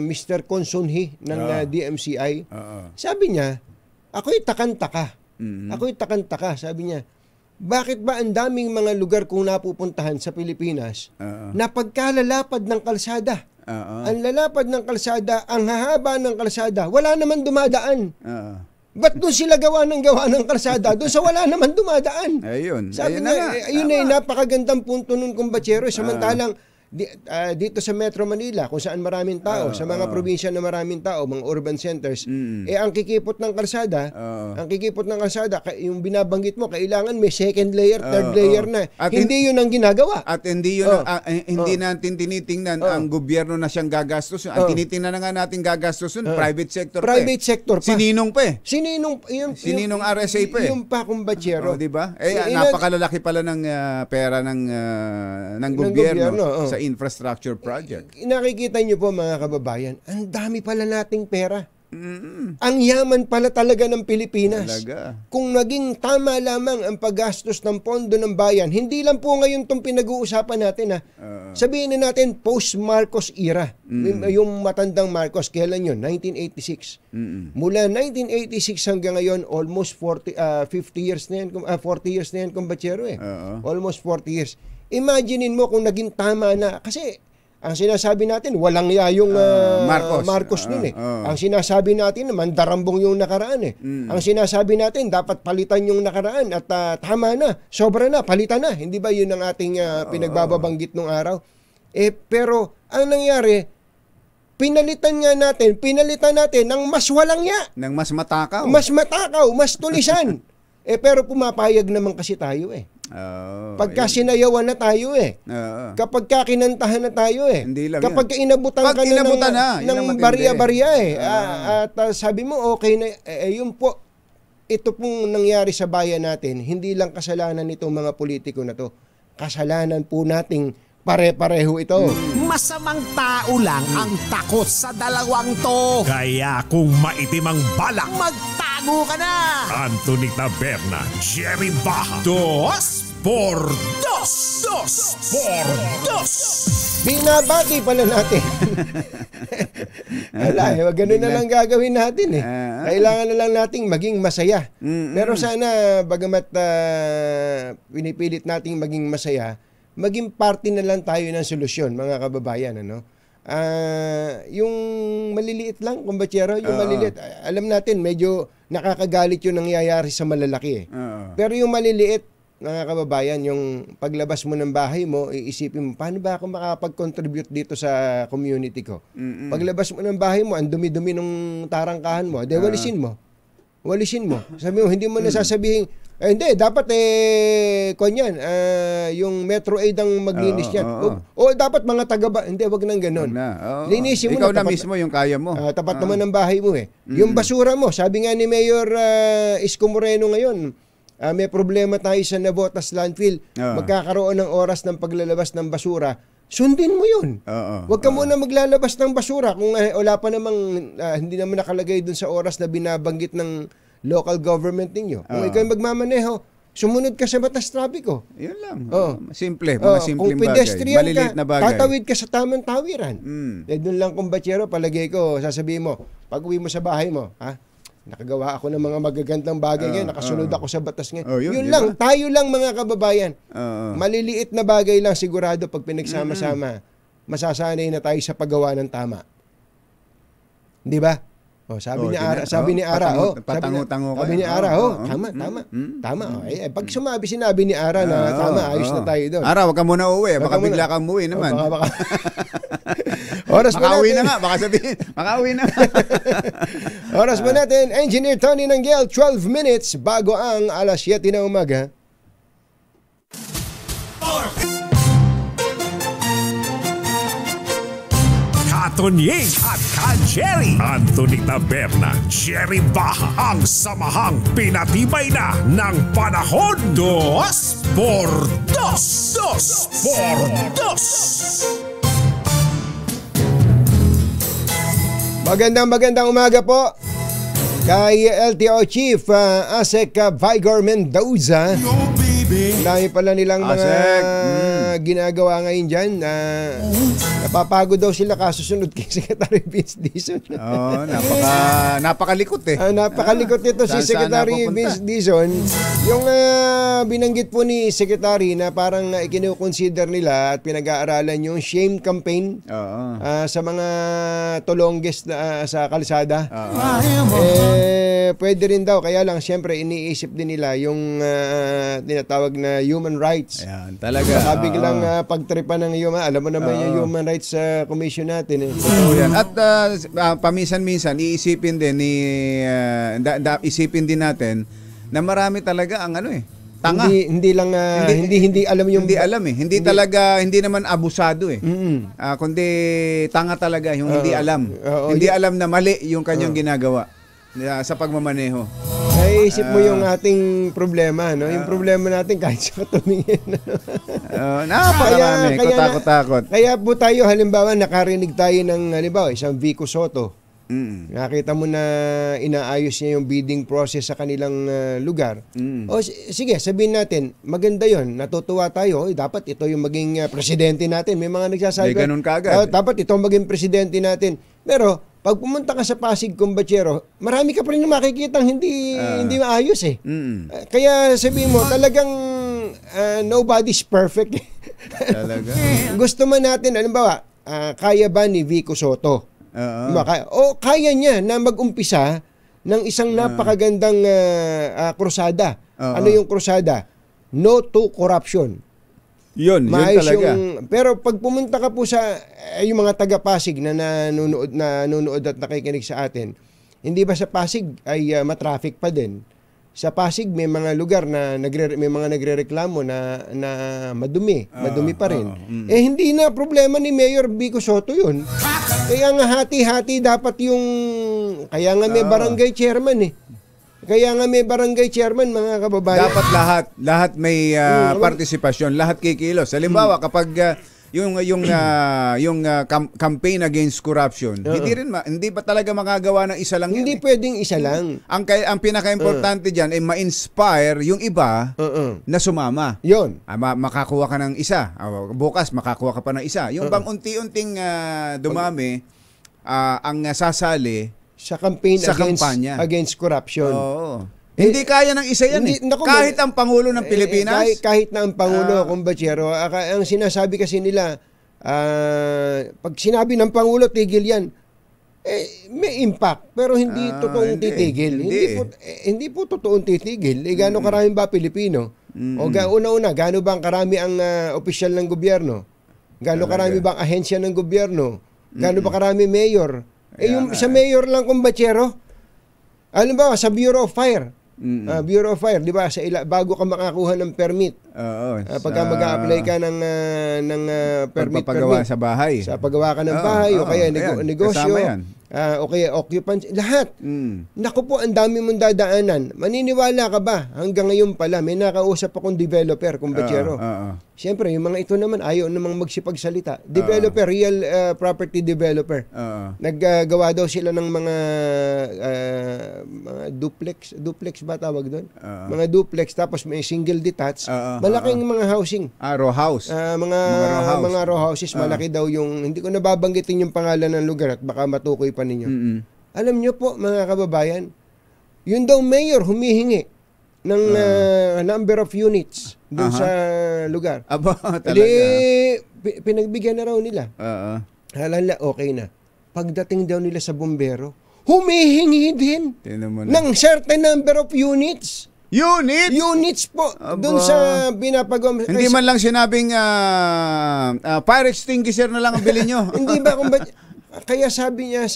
Mr. Consunhi ng DMCI. Sabi niya, ako'y takantaka. Sabi niya, bakit ba ang daming mga lugar kung napupuntahan sa Pilipinas na pagkalalapad ng kalsada? Ang lalapad ng kalsada, ang hahaba ng kalsada, wala naman dumadaan. Ba't doon sila gawa ng kalsada? Doon sa wala naman dumadaan. Ayun. Sabi niya, ayun ay napakagandang punto nun, Kumbachero. Samantalang, dito sa Metro Manila, kung saan maraming tao, sa mga probinsya na maraming tao, mga urban centers, ang kikipot ng kalsada, yung binabanggit mo, kailangan may second layer, third layer na. At hindi yun ang ginagawa. At hindi yun hindi natin tinitingnan ang gobyerno na siyang gagastos. Ang tinitingnan na nga natin gagastos private sector sector pa. Sininong pa eh. Sininong RSA pa eh. Yung pa kumbatsero. Di ba? Napakalalaki pala ng pera ng gobyerno sa infrastructure project. Nakikita niyo po mga kababayan, ang dami pala nating pera. Ang yaman pala talaga ng Pilipinas. Talaga. Kung naging tama lamang ang paggastos ng pondo ng bayan, hindi lang po ngayon itong pinag-uusapan natin. Sabihin na natin post-Marcos era. Yung matandang Marcos, kailan yun? 1986. Mula 1986 hanggang ngayon, almost 50 years na yan, 40 years na yan, kumbatsero eh. Almost 40 years. Imaginein mo kung naging tama na. Kasi ang sinasabi natin, walang yung Marcos nun eh. Ang sinasabi natin, mandarambong yung nakaraan eh. Ang sinasabi natin, dapat palitan yung nakaraan at tama na, sobra na, palitan na. Hindi ba yun ang ating pinagbababanggit nung araw? Pero ang nangyari, pinalitan natin ng mas walang ya. Ng mas matakaw. Mas matakaw, mas tulisan. Pero pumapayag naman kasi tayo eh. Pagka sinayawan na tayo eh. Kapag kinantahan na tayo eh. Kapag inabutan ka na ng barya-barya eh. At sabi mo okay na, yun po, ito pong nangyari sa bayan natin, hindi lang kasalanan nitong mga politiko na to. Kasalanan po nating pare-pareho ito. Masamang tao lang ang takot sa dalawang to. Kaya kung maitim ang balak, magtago ka na! Anthony Taberna, Jerry Baja, 2 por 2. Binabati pala natin. Wag ganun na lang gagawin natin eh. Kailangan na lang nating maging masaya. Pero sana, bagamat pinipilit nating maging masaya, maging parte na lang tayo ng solusyon, mga kababayan, ano? Yung maliliit lang, kumbatsero, yung maliliit, alam natin, medyo nakakagalit yung nangyayari sa malalaki eh. Pero yung maliliit, mga kababayan, yung paglabas mo ng bahay mo, iisipin mo, paano ba ako makapag-contribute dito sa community ko? Paglabas mo ng bahay mo, ang dumi-dumi ng tarangkahan mo, walisin mo. Sabi mo, hindi mo nasasabihin, hindi, dapat kunyan, yung Metro Aid ang maglinis yan. O dapat mga taga hindi, wag nang ganun. Linisin mo ikaw na. Ikaw na mismo yung kaya mo. Tapat naman ng bahay mo eh. Yung basura mo, sabi nga ni Mayor Isko Moreno ngayon, may problema tayo sa Navotas landfill. Magkakaroon ng oras ng paglalabas ng basura. Sundin mo yun. Huwag ka muna maglalabas ng basura kung wala pa namang, hindi naman nakalagay dun sa oras na binabanggit ng local government ninyo. Kung ikaw magmamaneho, sumunod ka sa batas trapiko. Yun lang. Simple. Mga simpleng bagay. Maliliit na bagay. Tatawid ka sa tamang tawiran. Doon lang, kumbatsero, palagay ko, sasabihin mo, pag uwi mo sa bahay mo, nakagawa ako ng mga magagandang bagay ngayon, nakasunod ako sa batas ngayon. Yun lang, tayo lang mga kababayan. Maliliit na bagay lang sigurado pag pinagsama-sama, masasanay na tayo sa paggawa ng tama. Di ba? Sabi ni Ara, tama. Pag sinabi ni Ara na tama, ayos na tayo doon. Ara, wag ka muna uwi, baka bigla kang umuwi naman. Oras pa natin. Makauwi na nga, baka sabihin, makauwi na. Oras pa natin, Engineer Tony Nanggel, 12 minutes bago ang alas 7 na umaga. Katonying at Ka-Jerry, Anthony Taberna, Jerry Baja, ang samahang pinatibay na ng panahon. 2 por 2. Magandang umaga po kay LTO Chief Asek Vigor Mendoza. Dami pala nilang mga ginagawa ngayon dyan. Napapagod daw sila kasusunod kay Secretary Vince Dizon. Napakalikot eh. Napakalikot nito si Secretary Vince Dizon. Yung binanggit po ni Secretary na parang ikinukonsider nila at pinag-aaralan yung shame campaign sa mga tulonggest sa kalsada. Pwede rin daw, kaya lang siyempre iniisip din nila yung tinatawag na human rights. Ayan, talaga. Baka biglang pagtripan ng human, alam mo naman yung Human Rights Commission natin. Yan. At paminsan-minsan iisipin din isipin din natin na marami talaga ang tanga. Hindi alam yung Hindi talaga, hindi naman abusado kundi tanga talaga yung hindi alam. Hindi alam na mali yung kanyang ginagawa sa pagmamaneho. Naisip mo yung ating problema, no? Yung problema natin kahit sa tumingin. Napakarami, katakot-takot. Kaya po tayo, halimbawa, nakarinig tayo ng, halimbawa, isang Vico Soto. Nakita mo na inaayos niya yung bidding process sa kanilang lugar. O sige, sabihin natin, maganda yon, natutuwa tayo, dapat ito yung maging presidente natin. May mga nagsasabi, ganun kaagad. Dapat ito maging presidente natin. Pero pag pumunta ka sa Pasig, Combachero, marami ka pa rin makikita hindi maayos Kaya sabihin mo, talagang nobody's perfect. Talaga. Gusto man natin, halimbawa, kaya ba ni Vico Soto? Kaya niya na mag-umpisa ng isang napakagandang krusada. Ano yung krusada? No to corruption. Yun talaga. Pero pag pumunta ka po sa yung mga taga-Pasig na nanonood at nakikinig sa atin, hindi ba sa Pasig ay matraffic pa din? Sa Pasig may mga lugar na may mga nagrereklamo na madumi pa rin. Hindi na problema ni Mayor Vico Soto 'yun. Kaya nga hati-hati dapat yung kaya nga may barangay chairman Kaya nga may barangay chairman, mga kababayan. Dapat lahat may partisipasyon, lahat kikilos. Halimbawa kapag yung campaign against corruption, hindi pa talaga makagawa ng isa lang. Hindi pwedeng isa lang. Ang pinaka-importante diyan ay ma-inspire yung iba na sumama. 'Yon. Makakuha ka ng isa. Bukas makakuha ka pa ng isa. Yung bang unti-unting dumami ang sasali sa campaign against corruption. Hindi kaya ng isa yan kahit ang Pangulo ng Pilipinas. Kahit na ang Pangulo, Combachero, ang sinasabi kasi nila, pag sinabi ng Pangulo, tigil yan, may impact, pero hindi totoong titigil. Hindi po totoong titigil. Gaano karami ba Pilipino? O una-una, gaano ba ang karami ang opisyal ng gobyerno? Gaano karami ba ang ahensya ng gobyerno? Gaano ba karami mayor? Sa mayor lang, Combachero, alam ba, sa Bureau of Fire, Bureau of Fire, di ba, bago ka makakuha ng permit, pagka mag-a-apply ka ng permit sa bahay. Sa paggawa ka ng bahay, o kaya negosyo, o kaya occupancy, lahat. Naku po, ang dami mong dadaanan. Maniniwala ka ba? Hanggang ngayon pala, may nakausap akong developer, Combachero. Siyempre, yung mga ito naman, ayaw namang magsipagsalita. Developer, real property developer. Naggawa daw sila ng mga duplex ba tawag doon? Mga duplex, tapos may single detached. Malaking mga housing. Row house. Mga row houses, malaki daw yung, hindi ko nababanggitin yung pangalan ng lugar at baka matukoy pa ninyo. Alam nyo po, mga kababayan, yun daw mayor humihingi ng number of units doon sa lugar. Talaga. Pinagbigyan na raw nila. Halala, okay na. Pagdating daw nila sa bumbero, humihingi din ng certain number of units. Units po. Doon sa pinapagawa. Hindi man lang sinabing fire extinguisher na lang ang bilhin nyo. Hindi ba? Kaya sabi niya,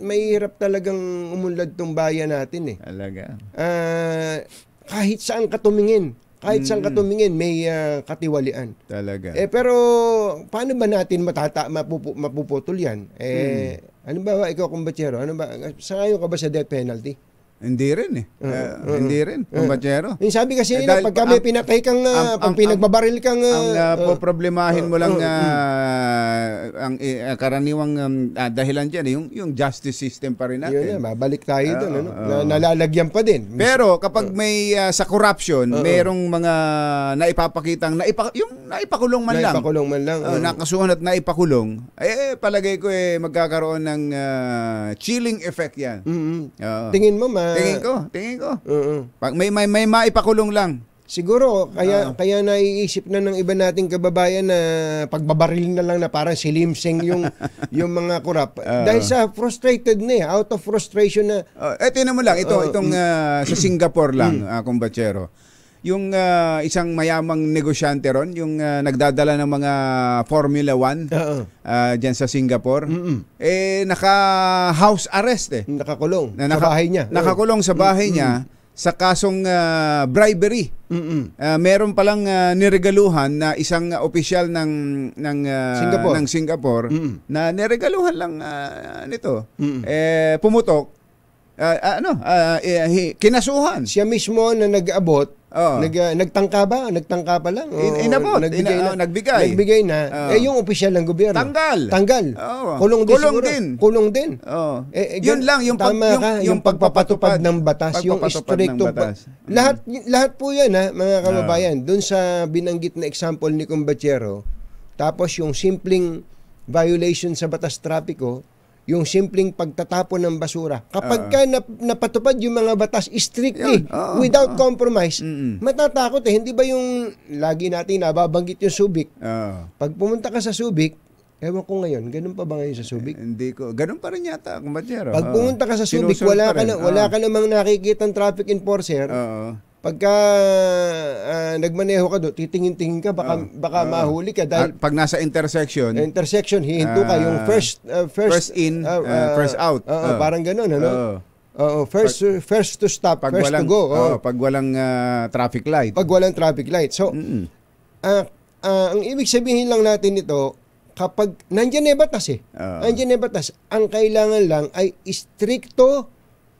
mahirap talagang umunlad tong bayan natin Talaga. Kahit saan ka tumingin, may katiwalian. Talaga. Pero paano ba natin mapuputol yan? Ano ba ikaw, Combachero? Sangayon ka ba sa death penalty? Hindi rin hindi rin, Combachero. Yung sabi kasi nila, pagka may pinatay kang, pag pinagbabaril kang... poproblemahin mo lang ang karaniwang dahilan dyan, yung justice system pa rin natin. Yun babalik tayo doon. Nalalagyan pa din. Pero kapag may sa corruption, merong mga naipapakitang, yung naipakulong man lang. Nakasuhan at naipakulong, palagay ko magkakaroon ng chilling effect yan. Tingin mo, Tingin ko. Pag may maipakulong lang. Siguro, kaya naiisip na ng iba nating kababayan na pagbabaril na lang na parang silimsing yung mga korap. Dahil sa frustrated out of frustration na. Tingnan mo lang, itong sa Singapore lang, Combachero. yung isang mayamang negosyante ron, yung nagdadala ng mga Formula 1 dyan sa Singapore, naka-house arrest Nakakulong sa bahay niya. Nakakulong sa bahay niya sa kasong bribery. Meron palang niregaluhan na isang opisyal ng Singapore na niregaluhan lang nito. Pumutok. Kinasuhan. Siya mismo na nag-abot, nagtangka ba? Nagtangka pa lang? Inabot. Nagbigay na. Yung opisyal ng gobyerno. Tanggal. Kulong din. Yun lang, yung pagpapatupad ng batas, yung stricto lahat po yan, mga kababayan. Doon sa binanggit na example ni Combachero, tapos yung simpleng violation sa batas trapiko, yung simpleng pagtatapon ng basura. Kapag ka napatupad yung mga batas strictly, without compromise, matatakot Hindi ba yung lagi natin nababanggit yung Subic? Pag pumunta ka sa Subic, ewan ko ngayon, ganun pa ba ngayon sa Subic? Hindi ko. Ganun pa rin yata, Combachero. Pag pumunta ka sa Subic, wala ka namang nakikitang traffic enforcer. Pagka nagmaneho ka doon, titingin-tingin ka, baka mahuli ka dahil pag nasa intersection, hihinto ka yung first in, first out. Parang ganoon, first to stop, first to go. Pag walang traffic light. Pag walang traffic light. So, ang ibig sabihin lang natin ito, kapag nandiyan na batas ang kailangan lang ay stricto,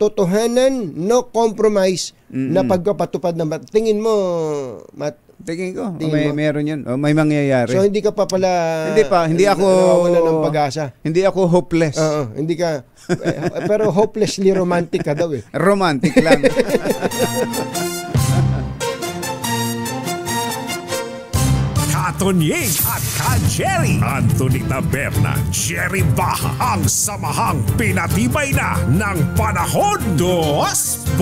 totohanan, no compromise na pagpapatupad ng batas. Tingin mo, Matt? Tingin ko. Meron yun. May mangyayari. So, hindi ka pa pala... Hindi ako... wala ng pag-asa. Hindi ako hopeless. Hindi ka... pero hopelessly romantic ka daw Romantic lang. Katonying at Ka-Jerry, Anthony Taberna, Jerry Baha, ang samahang pinatibay na ng panahon. 2x2.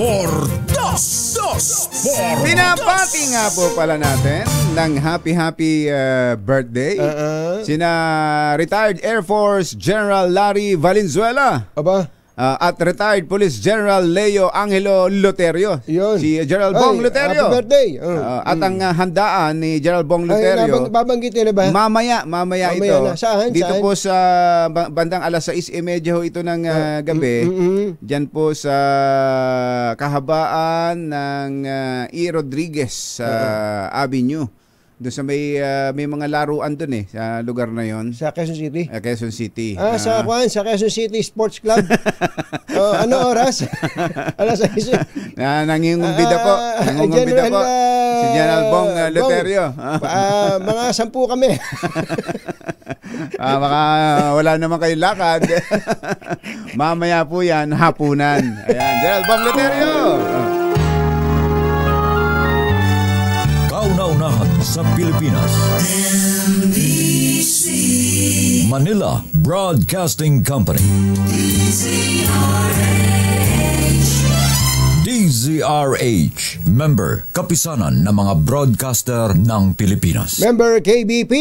Pinapati nga po pala natin ng happy birthday sina retired Air Force General Larry Valenzuela. At retired Police General Leo Angelo Loterio. Si General Bong Loterio. Happy birthday. At ang handaan ni General Bong Loterio. Babanggitin na ba? Mamaya ito. Na. Saan? Dito po sa bandang 6:30 ho ito ng gabi. Diyan po sa kahabaan ng E. Rodriguez Avenue. Doon sa may mga laruan doon sa lugar na yon. Sa Quezon City? Quezon City. Sa Quezon City Sports Club. Ano oras? Alas 6. Nangingumbida po. Si General Bong Loterio. Mga 10 kami. Baka wala naman kayong lakad. Mamaya po yan, hapunan. Ayan, General Bong Loterio. Kauna-unahan sa Pilipinas. NBC Manila Broadcasting Company. DZRH. Member, kapisanan ng mga broadcaster ng Pilipinas. Member KBP.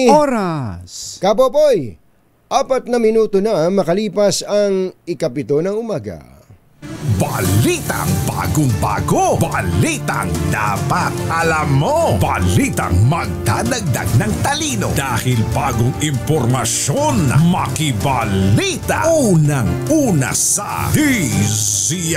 Oras. Kapopoy, 4 na minuto na makalipas ang 7 ng umaga. Balitang bagong-bago. Balitang dapat alam mo. Balitang magdadagdag ng talino. Dahil bagong impormasyon, makibalita. Unang-una sa DZRH.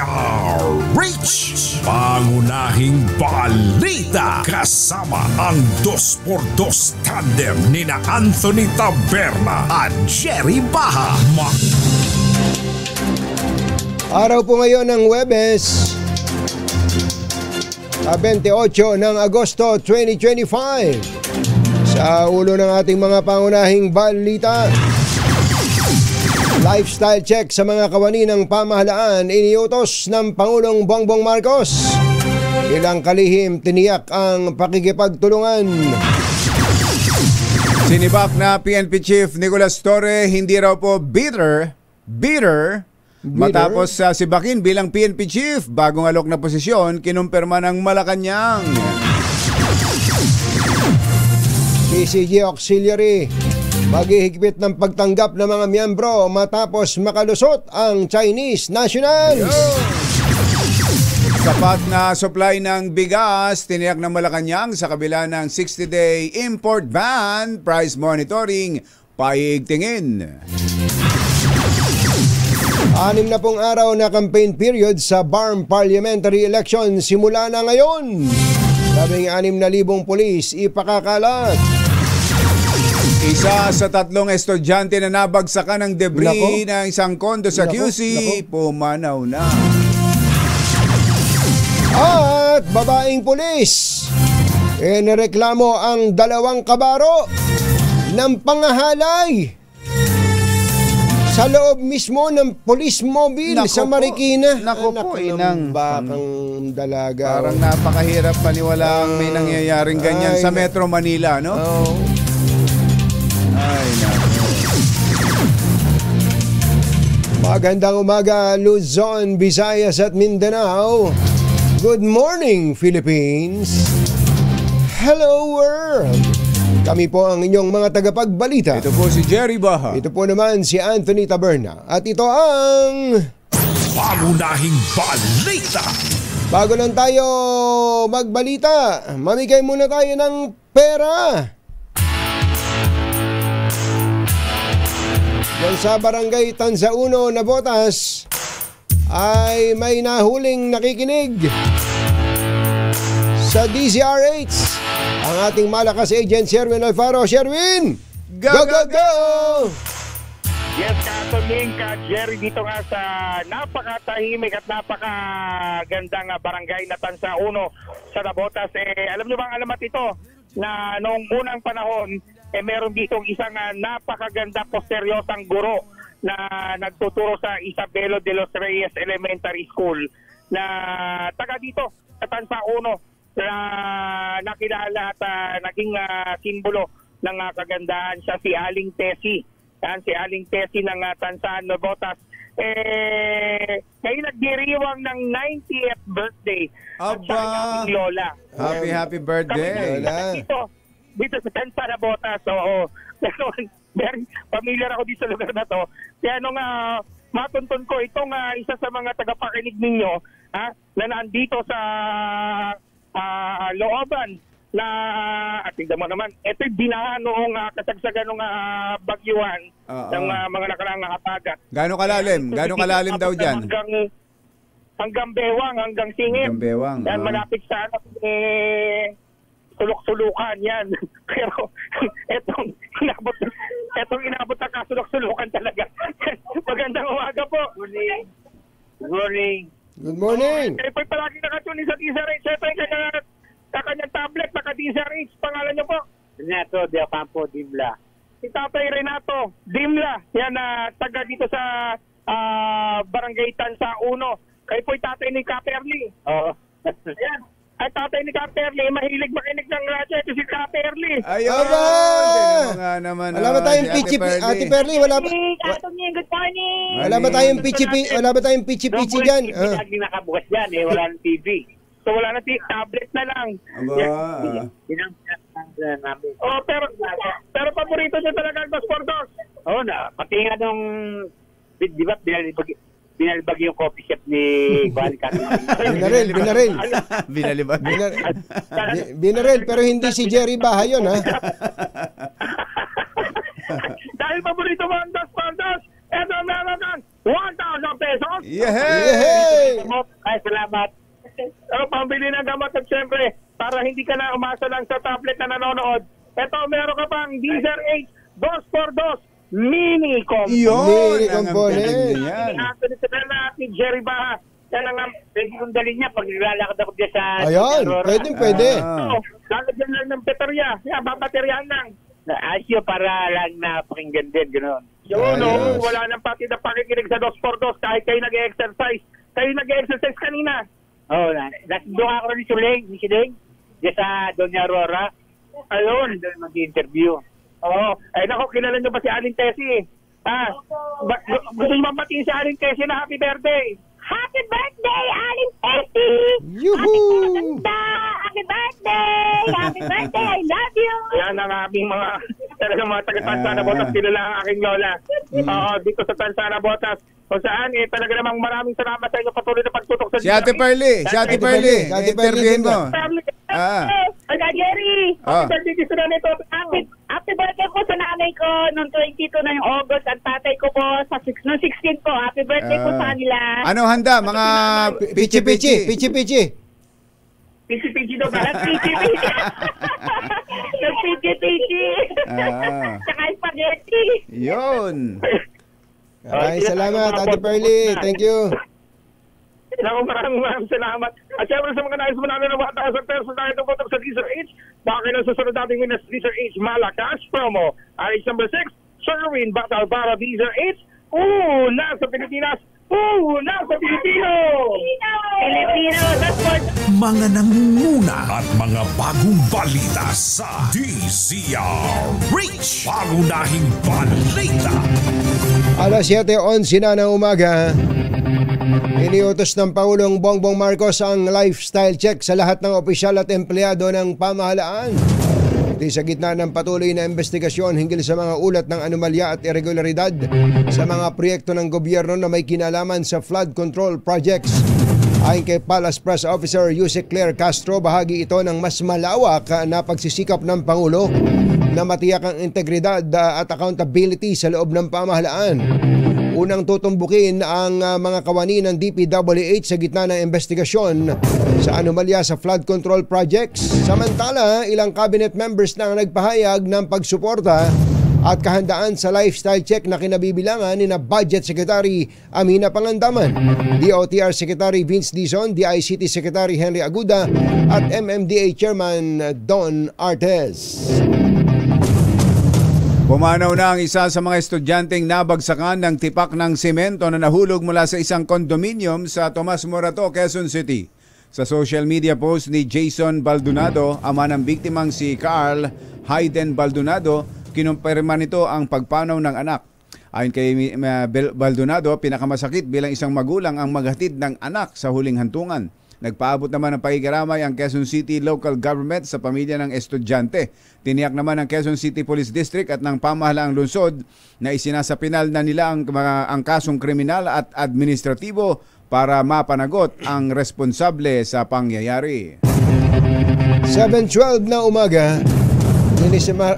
Pangunahing balita. Kasama ang 2x2 tandem nina Anthony Taberna at Jerry Baha. Araw po ngayon ng Huwebes, 28 ng Agosto 2025. Sa ulo ng ating mga pangunahing balita, lifestyle check sa mga kawani ng pamahalaan iniutos ng Pangulong Bongbong Marcos. Ilang kalihim tiniyak ang pakikipagtulungan. Sinibak na PNP Chief Nicolas Torre hindi raw po bitter matapos sibakin bilang PNP Chief. Bagong alok na posisyon, kinumpirma ng Malacanang. PCG Auxiliary maghihigpit ng pagtanggap ng mga miyembro matapos makalusot ang Chinese nationals. Sapat na supply ng bigas, tiniyak ng Malacanang sa kabila ng 60-day import ban, price monitoring, paigtingin. 6 na pong araw na campaign period sa BARM parliamentary election simula na ngayon. 16,000 pulis ipakakalat. Isa sa 3 estudyante na nabagsakan ng debris ng isang kondo sa QC, pumanaw na. At babaeng pulis, nireklamo ang 2 kabaro ng pangahalay sa loob mismo ng police mobile sa Marikina. Naku po, inang bakang dalaga. Parang napakahirap paniwalang may nangyayaring ganyan sa Metro Manila, no? Oh. Ay, naku. Magandang umaga, Luzon, Visayas at Mindanao. Good morning, Philippines. Hello, world. Kami po ang inyong mga tagapagbalita. Ito po si Jerry Baha. Ito po naman si Anthony Taberna. At ito ang... Pangunahing balita. Bago lang tayo magbalita, mamigay muna tayo ng pera. Yan sa barangay Tanza 1 na Botas ay may nahuling nakikinig sa DZRH ang ating malakas agent Sherwin Alfaro. Sherwin! Go, go, go! Yes, Katoming, Jerry, dito nga sa napakatahimik at napakagandang barangay na Tanza 1 sa Nabotas. Alam nyo bang alamat ito na noong unang panahon, meron ditong isang napakaganda posteryosang guro na nagtuturo sa Isabelo de los Reyes Elementary School na taga dito sa Tanza 1 na nakilala at naging simbolo ng kagandahan siya, si Aling Tessie. Yan, si Aling Tessie ng Tanza Nabotas. Ngayon nagdiriwang ng 90th birthday at siya ang aking lola. Happy birthday. Dito sa Tanza Nabotas. Oo. Very familiar ako dito sa lugar na to. Kaya nung matuntun ko itong isa sa mga tagapakinig ninyo na nandito sa looban na at tignan mo naman, ito'y binahan noong kasagsagan ng bagyuhan ng mga nakaraang habagat. Gano'ng kalalim? Gano'ng kalalim daw dyan? Hanggang Bewang, hanggang Singit. Hanggang Bewang. Yan, malapit sa sulok-sulukan yan. Pero etong inabot na kasulok-sulukan talaga. Magandang umaga po. Good morning. Good morning. Kayo po'y palagi nakatunin sa DZRH. Ito yung kanyang tablet, naka-DZRH. Pangalan niyo po? Renato de Ocampo Dimla. Si Tatay Renato Dimla. Yan, taga dito sa Barangay Tanza 1. Kayo po'y tatay ni Kaperly. Oo. Ayan. At tatay ni Kaperly, mahilig makinig ng radyo. Ito si Kaperly. Ayun! Aba! Naman, wala ba tayong pichi-pichi? Ate Perly, wala ba? Good morning! Wala ba tayong pichi-pichi dyan? Lagi nakabukas dyan wala ng TV. So wala na tablet na lang. Aba! Pinang namin. Oh, pero paborito niya talaga ang 2x2. Oo na, pati nga nung, di ba, binalibag yung coffee shop ni Balikan. Binaril. Binalibag. Binaril, pero hindi si Jerry Baha yun, ha? Dahil paborito mo ang 2x2, eto meron ng 1,000 pesos. Yehey! Ay, salamat. Pambili ng gamot at syempre, para hindi ka na umasa lang sa tablet na nanonood, eto meron ka pang DZRH 2x2 mini combo. Mini component. Anthony Taberna at ni Jerry Baha. Yan ang pwede kong dalhin niya pag naglalakad ako dyan sa... Ayun, pwede. Lalagyan lang ng baterya. Yan, babateryahan lang. Ayos yun para lang na pakinggan din, gano'n. Yun, wala nang pati na pakikinig sa 2x2 kahit kayo nag-exercise. Kayo nag-exercise kanina. Oo, nasundo ako ni Siling, dyan sa Doña Aurora. Ayun. Doon mag-interview. Oo. Ay nako, kilala niyo ba si Aling Tessie? Gusto niyo mabatiin si Aling Tessie na happy birthday. Happy birthday, Aling Tessie! Yuhuu! Happy birthday! Happy birthday! I love you! Yan ang aming mga taga-Tanza Nabotas, kilala ang aking lola. dito sa Tansa Nabotas. Kung saan, talaga namang maraming salamat sa inyo patuloy na pagtutok sa Si Ate Perly, interviewin mo. Oga Jerry, happy birthday po sa nanay ko noong 22 na yung August. Ang tatay ko po sa noong 16 po. Happy birthday po sa kanila. Ano handa? Mga Pichi-pichi. Pichi-pichi daw ba? Pichi-pichi. Pichi-pichi. Saka spaghetti. Yun. Maraming salamat, Ate Perly. Thank you. Maraming salamat. At syempre sa mga nais mo namin ng mga taas at perso tayo tungkol sa Diesel H, baka na susunod natin win na Diesel H Malakas promo. RH number 6, Sherwin Battle para Diesel H. Nasa Pilipinas. Nasa Pilipino. Mga nangunguna at mga bagong balita sa DZRH. Pangunahing balita. Alas 7:11 na ng umaga. Iniutos ng Pangulong Bongbong Marcos ang lifestyle check sa lahat ng opisyal at empleyado ng pamahalaan. Ito sa gitna ng patuloy na investigasyon hinggil sa mga ulat ng anomalya at irregularidad sa mga proyekto ng gobyerno na may kinalaman sa flood control projects. Ayon kay Palace Press Officer Yusek Claire Castro, bahagi ito ng mas malawak na pagsisikap ng Pangulo na matiyak ang integridad at accountability sa loob ng pamahalaan. Unang tutumbukin ang mga kawani ng DPWH sa gitna ng investigasyon sa anomalya sa flood control projects. Samantala, ilang cabinet members na ang nagpahayag ng pagsuporta at kahandaan sa lifestyle check na kinabibilangan ni na Budget Secretary Amina Pangandaman, DOTR Secretary Vince Dizon, DICT Secretary Henry Aguda at MMDA Chairman Don Artes. Pumanaw na ang isa sa mga estudyanteng nabagsakan ng tipak ng semento na nahulog mula sa isang kondominium sa Tomas Morato, Quezon City. Sa social media post ni Jason Baldonado, ama ng biktimang si Carl Hayden Baldonado, kinumpirma nito ang pagpanaw ng anak. Ayon kay Baldonado, pinakamasakit bilang isang magulang ang maghatid ng anak sa huling hantungan. Nagpaabot naman ng pakikiramay ang Quezon City Local Government sa pamilya ng estudyante. Tiniyak naman ng Quezon City Police District at ng pamahalaang lungsod na isinasapinal na nila ang kasong kriminal at administratibo para mapanagot ang responsable sa pangyayari. 7:12 na umaga,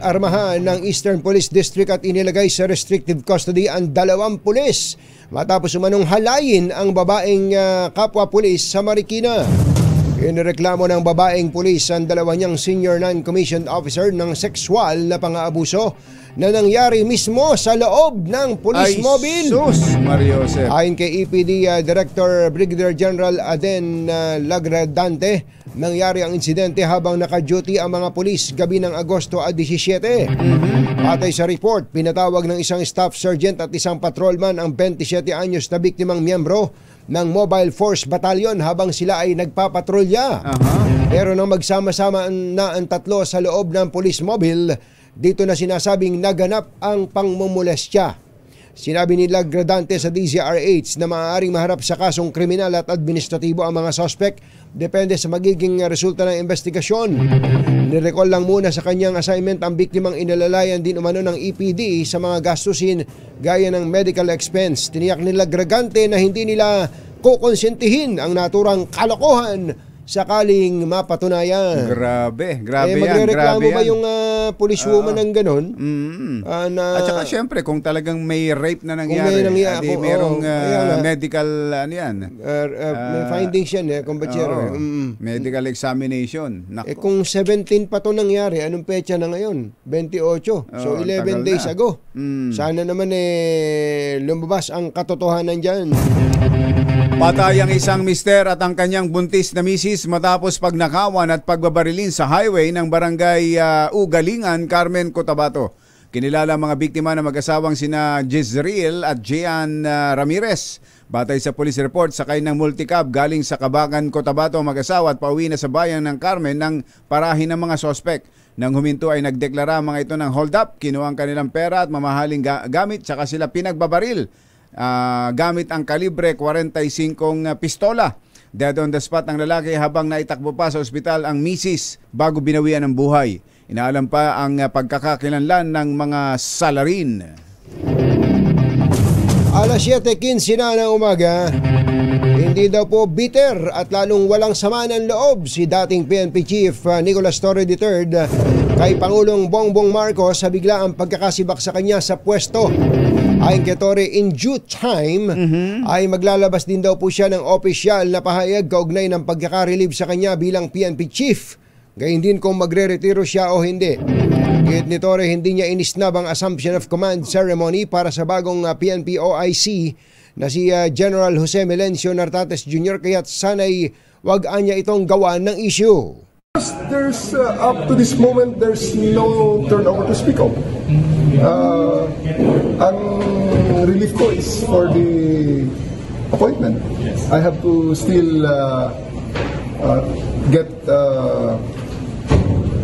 armahan ng Eastern Police District at inilagay sa restrictive custody ang 2 pulis matapos umanong halayin ang babaeng kapwa pulis sa Marikina. Inireklamo ng babaeng pulis ang 2 niyang senior non-commissioned officer ng sexual na pang-aabuso na nangyari mismo sa loob ng police mobile. Sus, Mario Joseph. Ayon kay EPD Director Brigadier General Aden Lagradante, nangyari ang insidente habang naka-duty ang mga pulis gabi ng Agosto 17. Patay sa report, pinatawag ng isang staff sergeant at isang patrolman ang 27 anyos na biktimang miyembro ng Mobile Force Battalion habang sila ay nagpapatrolya. Pero nang magsama-sama na ang 3 sa loob ng police mobile, dito na sinasabing naganap ang pangmumolestya. Sinabi ni Lagradante sa DZRH na maaaring maharap sa kasong kriminal at administratibo ang mga suspect depende sa magiging resulta ng investigasyon. Nirecall lang muna sa kanyang assignment ang biktimang inalalayan din umano ng EPD sa mga gastusin gaya ng medical expense. Tiniyak ni Lagradante na hindi nila kukonsentihin ang naturang kalokohan sakaling mapatunayan. Grabe yan. Magrereklamo ba yung policewoman ng ganon? At saka syempre, kung talagang may rape na nangyari, merong medical, may findings yan, kumpatsero. Medical examination. Kung 17 pa to nangyari, anong petsa na ngayon? 28. So 11 days ago. Sana naman lumabas ang katotohanan dyan. Patay ang isang mister at ang kanyang buntis na misis matapos pagnakawan at pagbabarilin sa highway ng barangay Ugalingan, Carmen, Cotabato. Kinilala ang mga biktima na mag-asawang sina Jezreel at Jean Ramirez. Batay sa police report, sakay ng multicab galing sa Kabakan, Cotabato ang mag-asawa at pauwi na sa bayan ng Carmen ng parahin ng mga sospek. Nang huminto ay nagdeklara mga ito ng hold up, kinuha ang kanilang pera at mamahaling gamit, saka sila pinagbabaril. Gamit ang kalibre 45 pistola. Dead on the spot ang lalaki habang naitakbo pa sa ospital ang misis bago binawian ng buhay. Inaalam pa ang pagkakakilanlan ng mga salarin. Alas 7:15 na ng umaga. Hindi daw po bitter at lalong walang sama ng loob si dating PNP Chief Nicolas Torre III kay Pangulong Bongbong Marcos sa biglaang pagkakasibak sa kanya sa pwesto. Ayon kay Torre, in due time ay maglalabas din daw po siya ng opisyal na pahayag kaugnay ng pagkaka-relieve sa kanya bilang PNP Chief. Gayun din kung magre-retiro siya o hindi. Gayit ni Torre, hindi niya inisnab ang Assumption of Command ceremony para sa bagong PNP OIC na si General Jose Melencio Nartates Jr. kaya't sana'y wag anya itong gawan ng issue. There's up to this moment there's no turnover to speak of. Ang relief ko is for the appointment. I have to still get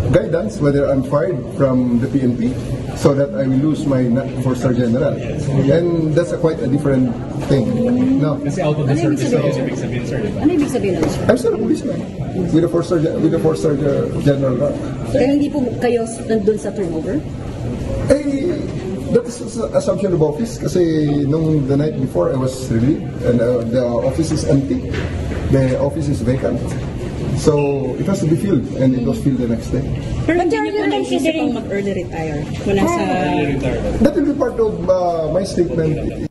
guidance whether I'm fired from the PNP so that I will lose my 4-star general. And that's quite a different thing. No. Kasi out of the service, ano ibig sabihin, sir? Ano ibig sabihin, sir? I'm still a policeman with a 4-star general rank. Kaya hindi po kayo nandun sa turnover? That is assumption of office kasi nung the night before I was relieved and the office is empty. The office is vacant. So, it has to be filled, and it was filled the next day. Pero hindi niyo po naisipang mag-early retire? Wala sa... That will be part of my statement.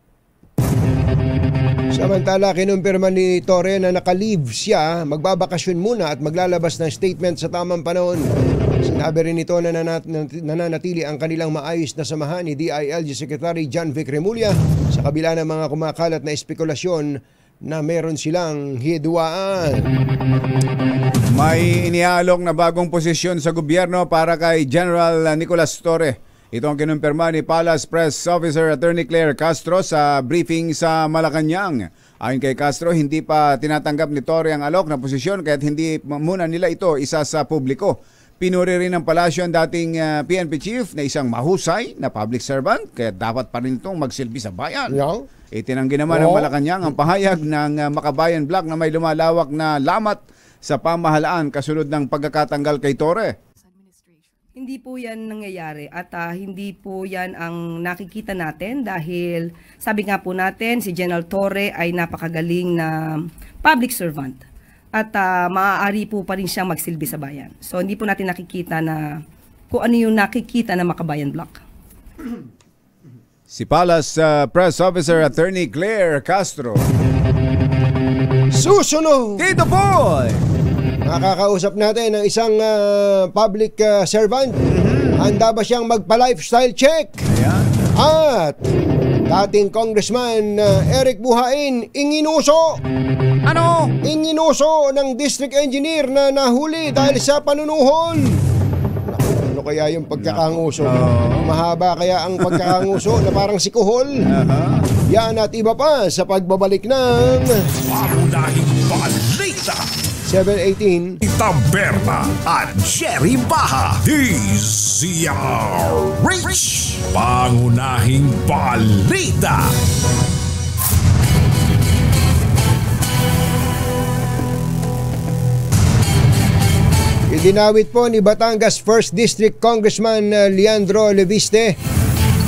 Samantala, kinumpirma ni Torre na naka-leave siya, magbabakasyon muna at maglalabas ng statement sa tamang panahon. Sinabi rin ito na nananatili ang kanilang maayos na samahan ni DILG Secretary John Vic Remulla sa kabila ng mga kumakalat na espekulasyon na meron silang hidwaan. May inialok na bagong posisyon sa gobyerno para kay General Nicolas Torre. Ito ang kinumpirma ni Palace Press Officer Attorney Claire Castro sa briefing sa Malacanang. Ayon kay Castro, hindi pa tinatanggap ni Torre ang alok na posisyon kaya't hindi muna nila ito isa sa publiko. Pinuri rin ng palasyo ang dating PNP chief na isang mahusay na public servant kaya dapat pa rin itong magsilbi sa bayan. Itinanggi naman ng Malacanang ang pahayag ng Makabayan Block na may lumalawak na lamat sa pamahalaan kasunod ng pagkakatanggal kay Torre. Hindi po yan nangyayari at hindi po yan ang nakikita natin dahil sabi nga po natin si General Torre ay napakagaling na public servant at maaari po pa rin siyang magsilbi sa bayan. So hindi po natin nakikita na kung ano yung nakikita ng Makabayan Block. Si Palace Press Officer Attorney Claire Castro. Susunod! Dito po! Nakakausap natin ang isang public servant. Handa ba siyang magpa-lifestyle check? Ayan. At dating Congressman Eric Buhain, inginuso. Ano? Inginuso ng district engineer na nahuli dahil sa panunuhol. Ano kaya yung pagkakanguso? Mahaba kaya ang pagkakanguso na parang si Kuhol? Yan at iba pa sa pagbabalik ng Pangunahing balita 7:18 Tamberna at Jerry Baha DZRH Pangunahing balita. Idinawit po ni Batangas 1st District Congressman Leandro Leviste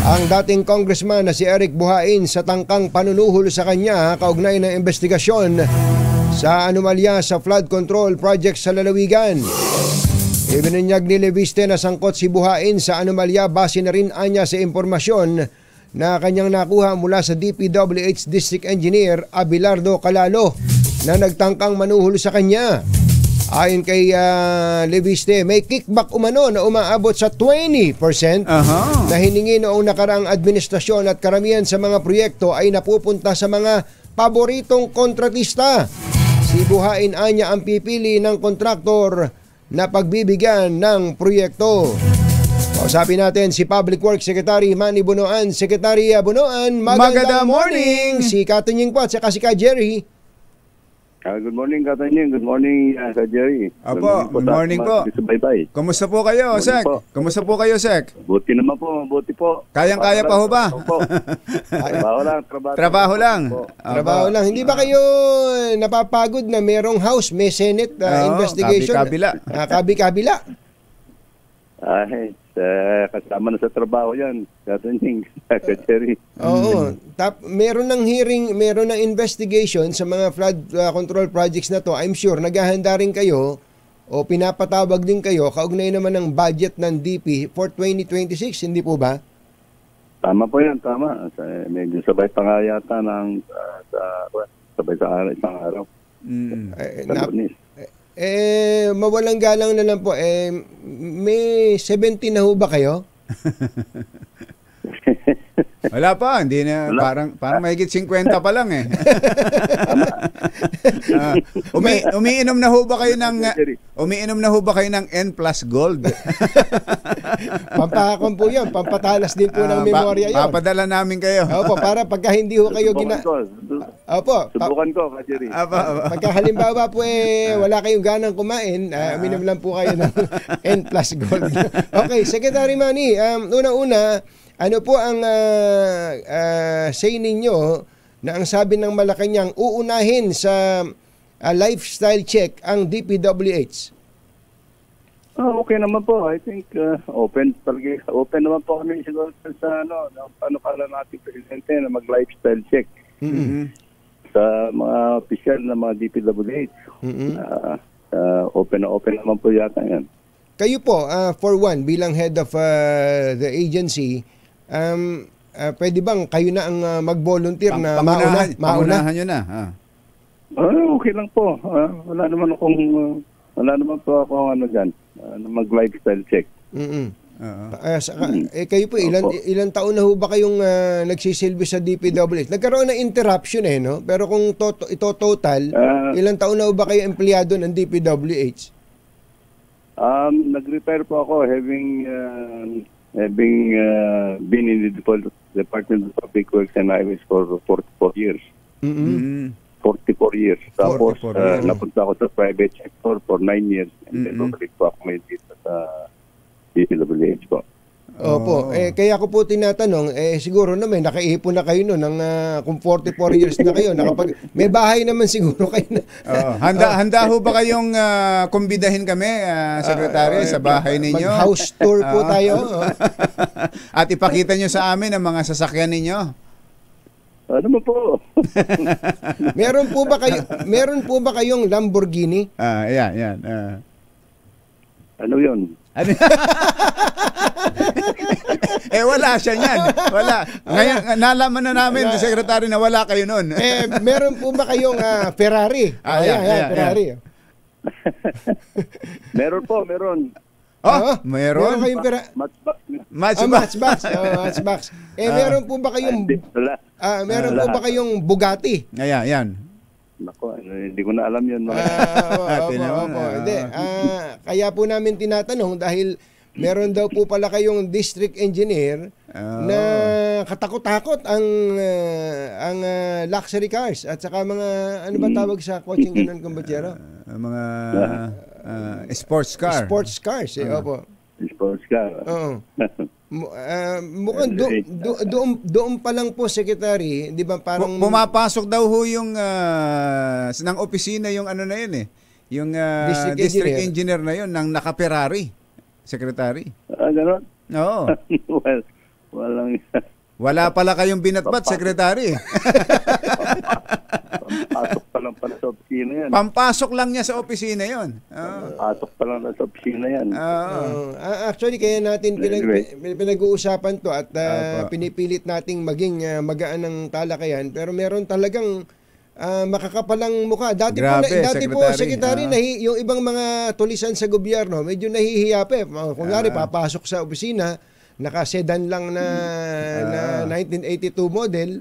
ang dating congressman na si Eric Buhain sa tangkang panunuhol sa kanya kaugnay ng investigasyon sa anomalya sa flood control project sa lalawigan. Ibinunyag ni Leviste na sangkot si Buhain sa anomalya base na rin anya sa impormasyon na kanyang nakuha mula sa DPWH District Engineer Abelardo Calalo na nagtangkang manuhol sa kanya. Ayon kay Leviste, may kickback umano na umaabot sa 20% na hiningi noong nakaraang administrasyon at karamihan sa mga proyekto ay napupunta sa mga paboritong kontratista. Si Buhain anya ang pipili ng kontraktor na pagbibigyan ng proyekto. Kausapin natin si Public Works Secretary Manny Bunoan. Secretary Bunoan, magandang morning! Si Katunying po at saka si Ka Jerry. Good morning, Katanying. Good morning, Sir Jerry. Apo, good morning po. Kumusta po kayo, Sek? Kumusta po kayo, Sek? Buti naman po, buti po. Kayang-kaya pa ho ba? Trabaho lang, trabaho lang. Trabaho lang. Hindi ba kayo napapagod na merong House, may Senate investigation? Kabi-kabila. Kabi-kabila. Kasama na sa trabaho yan. Katunying, Cherry. Oo. Meron ng hearing, meron ng investigation sa mga flood control projects na to. I'm sure naghahanda rin kayo o pinapatawag din kayo kaugnay naman ng budget ng DP for 2026, hindi po ba? Tama po yan, tama. Medyo sabay pa nga yata ng sabay sa isang araw. Mawalang galang na lang po. May 70 na ho ba kayo? Wala pa, hindi na. Parang mahigit 50 pa lang eh. Umiinom na ho ba kayo ng N plus gold? Pampahakon po yun. Pampatalas din po ng memorya yun. Papadala namin kayo. Opo, para pagka hindi ho kayo Subukan ko, Jerry. Pagka halimbawa po wala kayong ganang kumain, uminom lang po kayo ng N plus gold. Okay, Secretary Manny, una-una, ano po ang say ninyo na ang sabi ng Malacanang uunahin sa lifestyle check ang DPWH? Okay naman po. I think open naman po kami siguro sa paano kala natin presidente na mag-lifestyle check sa mga opisyal na mga DPWH. Open naman po yata yan. Kayo po, for one, bilang head of the agency, pwede bang kayo na ang mag-volunteer na maunahan nyo na? Okay lang po. Wala naman po ako dyan, mag-lifestyle check. Kayo po, ilang taon na ho ba kayong nagsisilbi sa DPWH? Nagkaroon ng interruption no? Pero kung ito total, ilang taon na ho ba kayo empleyado ng DPWH? Nag-retire po ako having been in the Department of Public Works and Highways for 44 years. 44 years. Tapos, napunta ako sa private sector for 9 years. And then, bumalik po ako ngayon dito sa DPWH po. Opo. Kaya ko po tinatanong, siguro naman, nakaipon na kayo noon kung 44 years na kayo. May bahay naman siguro kayo na. Handa ho ba kayong kumbidahin kami, Secretary, sa bahay ninyo? Mag-house tour po tayo. At ipakita nyo sa amin ang mga sasakyan ninyo. Ano mo po? Meron po ba kayong Lamborghini? Yan. Ano yun? Wala siya niyan. Wala. Ngayon, nalaman na namin, Secretary, na wala kayo nun. Meron po ba kayong Ferrari? Ferrari. Meron po. Meron? Meron kayong Matchbox. Meron po ba kayong Bugatti? Yan. Nako, hindi ko na alam yun. Kaya po namin tinatanong dahil meron daw po pala kayong district engineer na katakot-takot ang luxury cars at saka mga ano ba tawag sa coaching ganun, kumbachero? Mga sports car. Sports cars, opo. Sports car. Oo. Mukhang doon pa lang po, Secretary, di ba parang pumapasok daw ho yung ng opisina yung ano na yun yung district engineer na yun ng naka-Ferrari, Secretary. Gano'n? Oo. Wala pala kayong binatbat, Secretary. Pampasok pa lang pala sa opisina yan. Pampasok lang niya sa opisina yun. Pampasok pa lang sa opisina yan. Actually, kaya natin pinag-uusapan to at pinipilit nating maging magaan ng talakayan. Pero meron talagang makakapalang mukha. Dati po, Secretary, yung ibang mga tulisan sa gobyerno, medyo nahihiya pa. Kung papasok sa opisina, naka-sedan lang na 1982 model.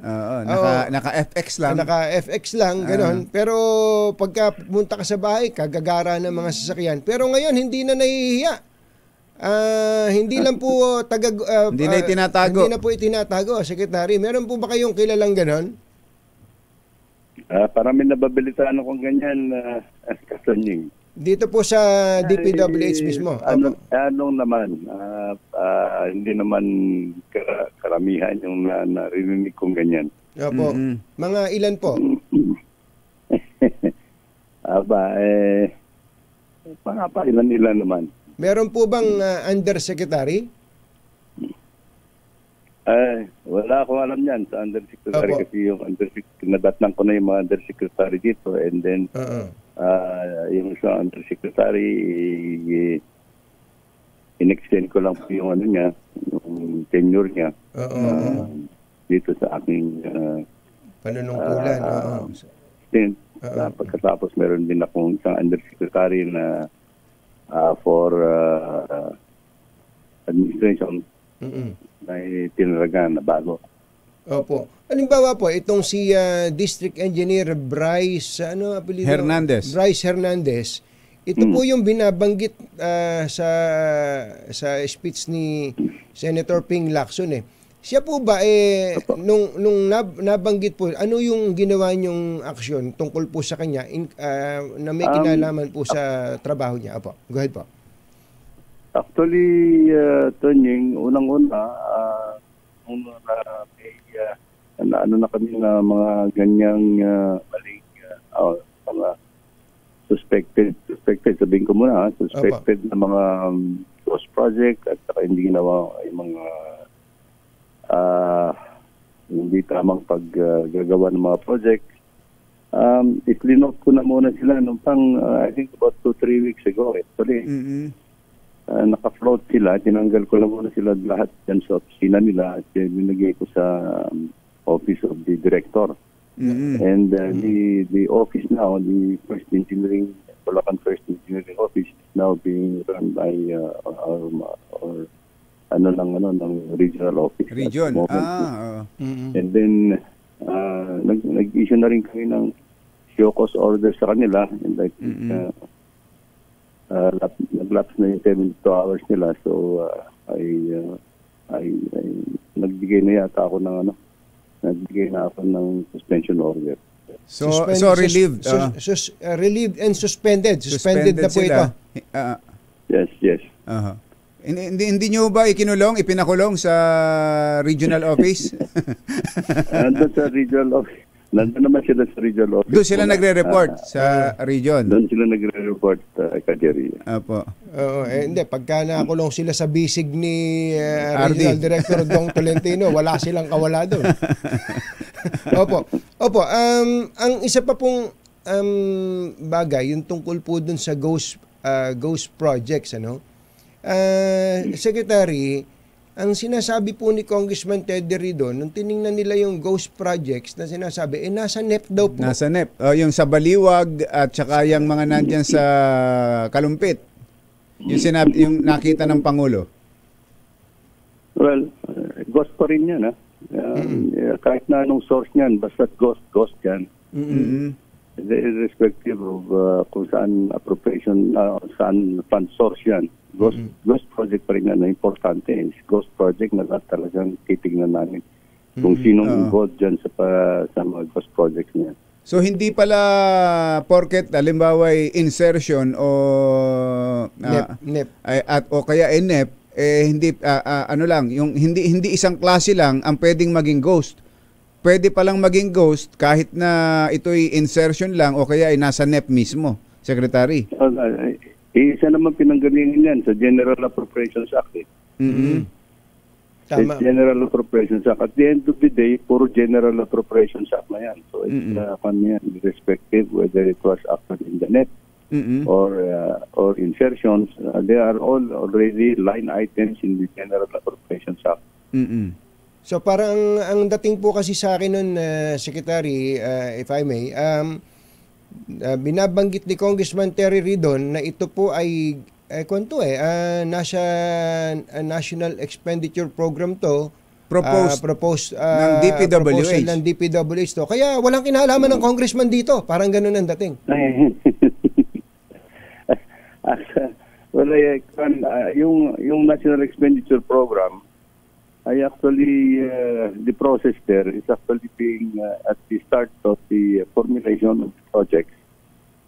Naka-FX lang. Naka-FX lang, gano'n. Pero pagka pumunta ka sa bahay, kagagara ng mga sasakyan. Pero ngayon, hindi na nahihiya. Hindi lang po hindi na itinatago. Hindi na po itinatago, Secretary. Meron po ba kayong kilalang gano'n? Parang may nababalitaan akong ganyan, Kasanying. Dito po sa DPWH mismo? Anong naman, hindi naman karamihan yung narinig kong ganyan. Opo. Mga ilan po? Ilan naman. Meron po bang undersecretary? Wala akong alam yan sa undersecretary kasi yung undersecretary, nadatnan ko na yung mga undersecretary dito and then yung sa undersecretary in-extend ko lang po yung ano niya, yung tenure niya dito sa aking panunungkulan. Stint. Pagkatapos meron din akong isang undersecretary na for administration na tinaragan na bago. Opo. Halimbawa po, itong si District Engineer Bryce, apelido? Hernandez. Bryce Hernandez. Ito po yung binabanggit sa speech ni Senator Ping Lacson eh. Siya po ba nung nabanggit po, ano yung ginawa niyong aksyon tungkol po sa kanya na may kinalaman po sa trabaho niya? Opo. Go ahead po. Actually, Tonying, unang-una, ano na kami na mga ganyang maling mga suspected, sabihin ko muna, suspected na mga ghost project at saka hindi ginawa yung mga hindi tamang paggagawa ng mga project. I-clean up ko na muna sila nung I think about 2-3 weeks ago. Actually, naka-float sila. Tinanggal ko lang muna sila lahat dyan sa opisina nila at binigay ko sa office of the director. And the office now, the First Engineering, Bulacan First Engineering Office is now being run by ng regional office. Region. And then nag-issue na rin kami ng show cause order sa kanila and like nag-lapse na yung 72 hours nila, so nagbigay na yata ako ng nagbigay na ako ng suspension order. So relieved. Relieved and suspended. Suspended na po sila. Ito. Yes. Hindi nyo ba ipinakulong sa regional office? Nandun sa regional office. Nandun naman sila sa regional office. Doon sila nagre-report sa region? Doon sila nagre-report, Kajeri. Apo. Hindi, pagka nakulong sila sa bisig ni Regional Director Dong Tolentino, wala silang kawala doon. Opo. Ang isa pa pong bagay, yung tungkol po doon sa ghost projects, Secretary, ang sinasabi po ni Congressman Teddy Rido, nung tiningnan nila yung ghost projects na sinasabi, nasa NEP daw po. Nasa NEP. Yung sa Baliwag at saka yung mga nandyan sa Kalumpit. Yung nakita ng Pangulo. Well, ghost pa rin yan. Kahit na anong source niyan, basta ghost yan. Irrespective of kung saan appropriation, saan fund source yan. Ghost project pa rin na importante. Ghost project na talagang titignan namin kung sinong involved dyan sa mga ghost projects niya. So hindi pala porket halimbawa insertion o NEP. O kaya NEP hindi yung hindi isang klase lang ang pwedeng maging ghost. Pwede palang maging ghost kahit na ito'y insertion lang o kaya ay nasa NEP mismo, Secretary. Isa naman pinanggalingan yan sa General Appropriations Act. Tama. General Appropriations Act. At the end of the day, puro General Appropriations Act na yan. So it's irrespective whether it was acted in the NEP or insertions. They are all already line items in the General Appropriations Act. So parang ang dating po kasi sa akin nun, Secretary, if I may, binabanggit ni Congressman Terry Ridon na ito po ay nasa National Expenditure Program to, proposed ng DPWH. Ng DPWH to. Kaya walang kinalaman ng congressman dito. Parang ganun ang dating. Well, yung National Expenditure Program ay actually the process there is actually being at the start of the formulation of the projects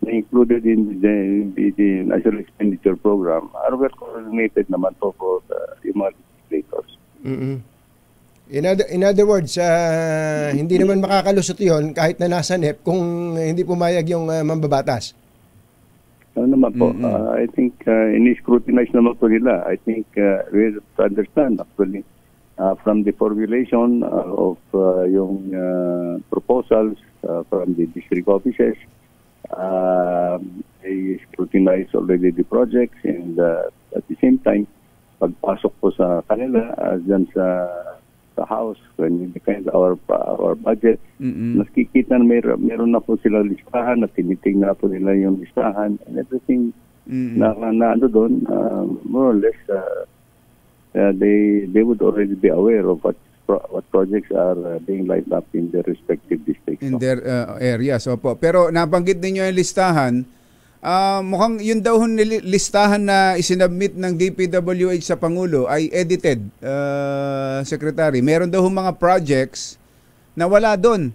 included in the National Expenditure Program are well coordinated naman po for yung mga legislators. In other words, hindi naman makakalusot yon kahit na nasa NEP kung hindi pumayag yung mambabatas. Ano naman po, I think in-scrutinize naman po nila. I think we have to understand actually from the formulation of yung proposals from the district offices, they scrutinize already the projects, and at the same time, pagpasok po sa kanila dyan sa house, when we define our budget, nakikita na meron na po sila listahan at tinitingnan po nila yung listahan and everything na ano doon, more or less they would already be aware of what projects are being lined up in their respective districts. In their areas, opo. Pero nabanggit ninyo yung listahan, mukhang yun daw listahan na isinabmit ng DPWH sa Pangulo ay edited, Secretary. Meron daw mga projects na wala doon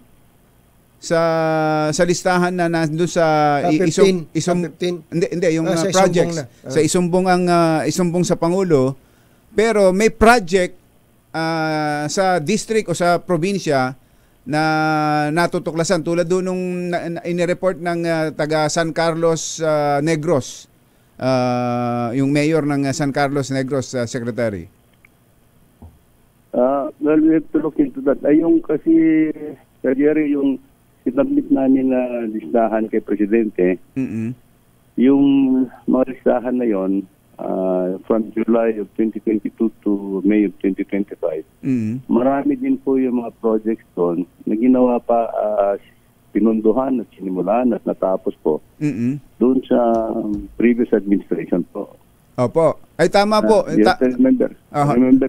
sa listahan na nandun sa hindi yung projects sa isumbong sa Pangulo, pero may project sa district o sa probinsya na natutuklasan tulad doon nung inireport ng taga San Carlos Negros, yung mayor ng San Carlos Negros, Secretary. Well, we have to look into that. Yung kasi, Jerry, yung sinabit namin na listahan kay Presidente, yung mga listahan na yon from July of 2022 to May of 2025, marami din po yung mga projects doon na ginawa pa, pinunduhan at sinimulan at natapos po doon sa previous administration po. Opo. Ay, tama po. Yes, remember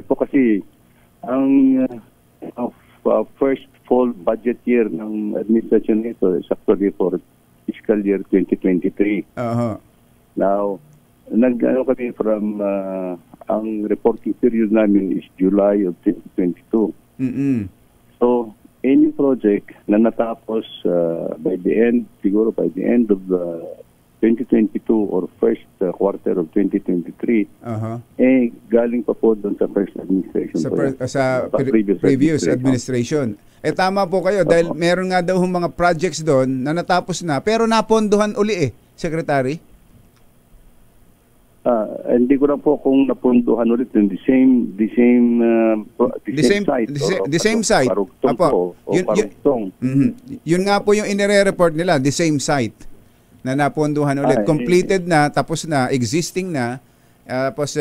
po kasi ang first full budget year ng administration nito is actually for fiscal year 2023. Now, nag-ano kami from ang reporting period namin is July of 2022. So, any project na natapos by the end of 2022 or first quarter of 2023, galing pa po doon sa first administration. Sa previous administration. Tama po kayo dahil meron nga daw mga projects doon na natapos na pero napondohan uli Secretary. Hindi ko na po kung napunduhan ulit in the same site. Parugtong. Yun nga po yung inire-report nila, the same site na napunduhan ulit. Completed na, tapos na, existing na, tapos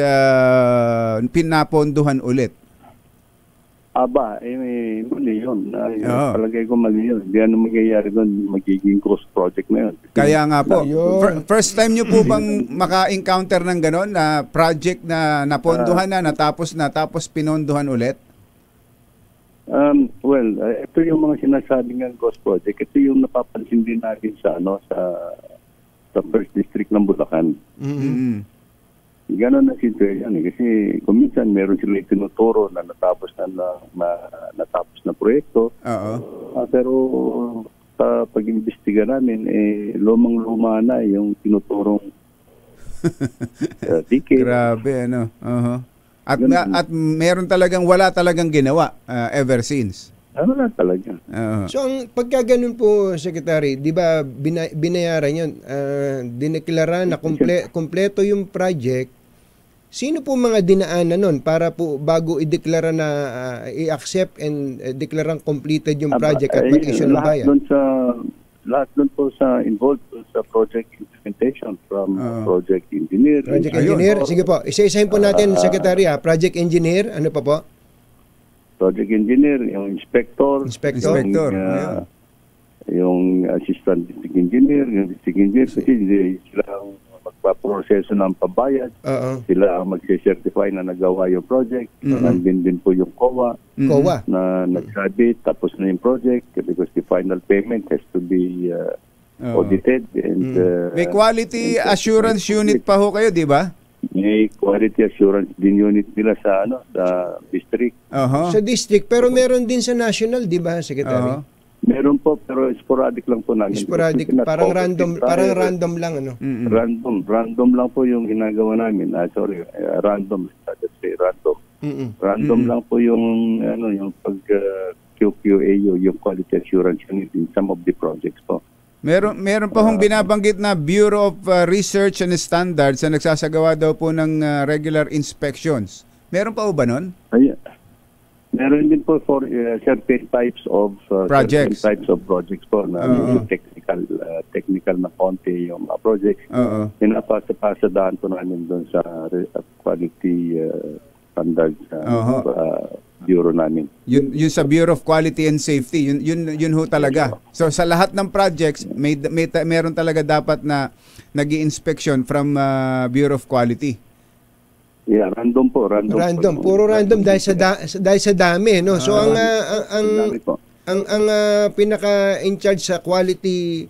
pinaponduhan ulit. Mali yun. Palagay ko mali yun. Hindi ano mangyayari doon, magiging ghost project na yun. Kaya nga po. First time nyo po bang maka-encounter ng gano'n na project na naponduhan na, natapos na, tapos pinonduhan ulit? Well, ito yung mga sinasabing ng ghost project. Ito yung napapansin din natin sa first district ng Bulacan. Ganon na situation kasi kung minsan meron sila itinuturo na natapos na proyekto. Pero sa pag-imbestiga namin lumang-luma na yung tinuturong decade. Grabe At meron wala talagang ginawa ever since. Wala talaga. So ang pagkaganon po, Secretary, di ba binayaran yun, dineklara na kompleto yung project, sino po mga dinaanan nun para po bago ideklara na i-accept and deklarang completed yung project at mag-issue ng bayan? Lahat doon po sa involved sa project implementation from project engineer. Sige po, isa-isahin po natin, Secretary. Project engineer, ano pa po? Project engineer, yung inspector. Yung assistant district engineer, yung district engineer, kasi sila ang magpaproseso ng pambayad. Sila ang mag-certify na nagawa yung project. Nandun din po yung COA. Na nagsabi, tapos na yung project because the final payment has to be audited. And, may quality assurance unit pa ho kayo, di ba? May quality assurance din unit nila sa district. Sa district, pero meron din sa national, di ba, Secretary? Meron po, pero sporadic lang po namin. Sporadic, parang random lang, ano? Random lang po yung ginagawa namin. Random. Let's say random. Random lang po yung yung pag QQA, yung quality assurance unit in some of the projects po. Meron pa hong binabanggit na Bureau of Research and Standards na nagsasagawa daw po ng regular inspections. Meron pa ba nun? Meron din po for certain types of projects po na technical na konti yung projects. Pinapasa-pasadaan po namin doon sa quality standards bureau namin. Yun sa Bureau of Quality and Safety, yun ho talaga. So sa lahat ng projects meron talaga dapat na nag-i-inspection from Bureau of Quality. Yeah, random po. Puro random dahil sa dami, no. So ang pinaka in charge sa quality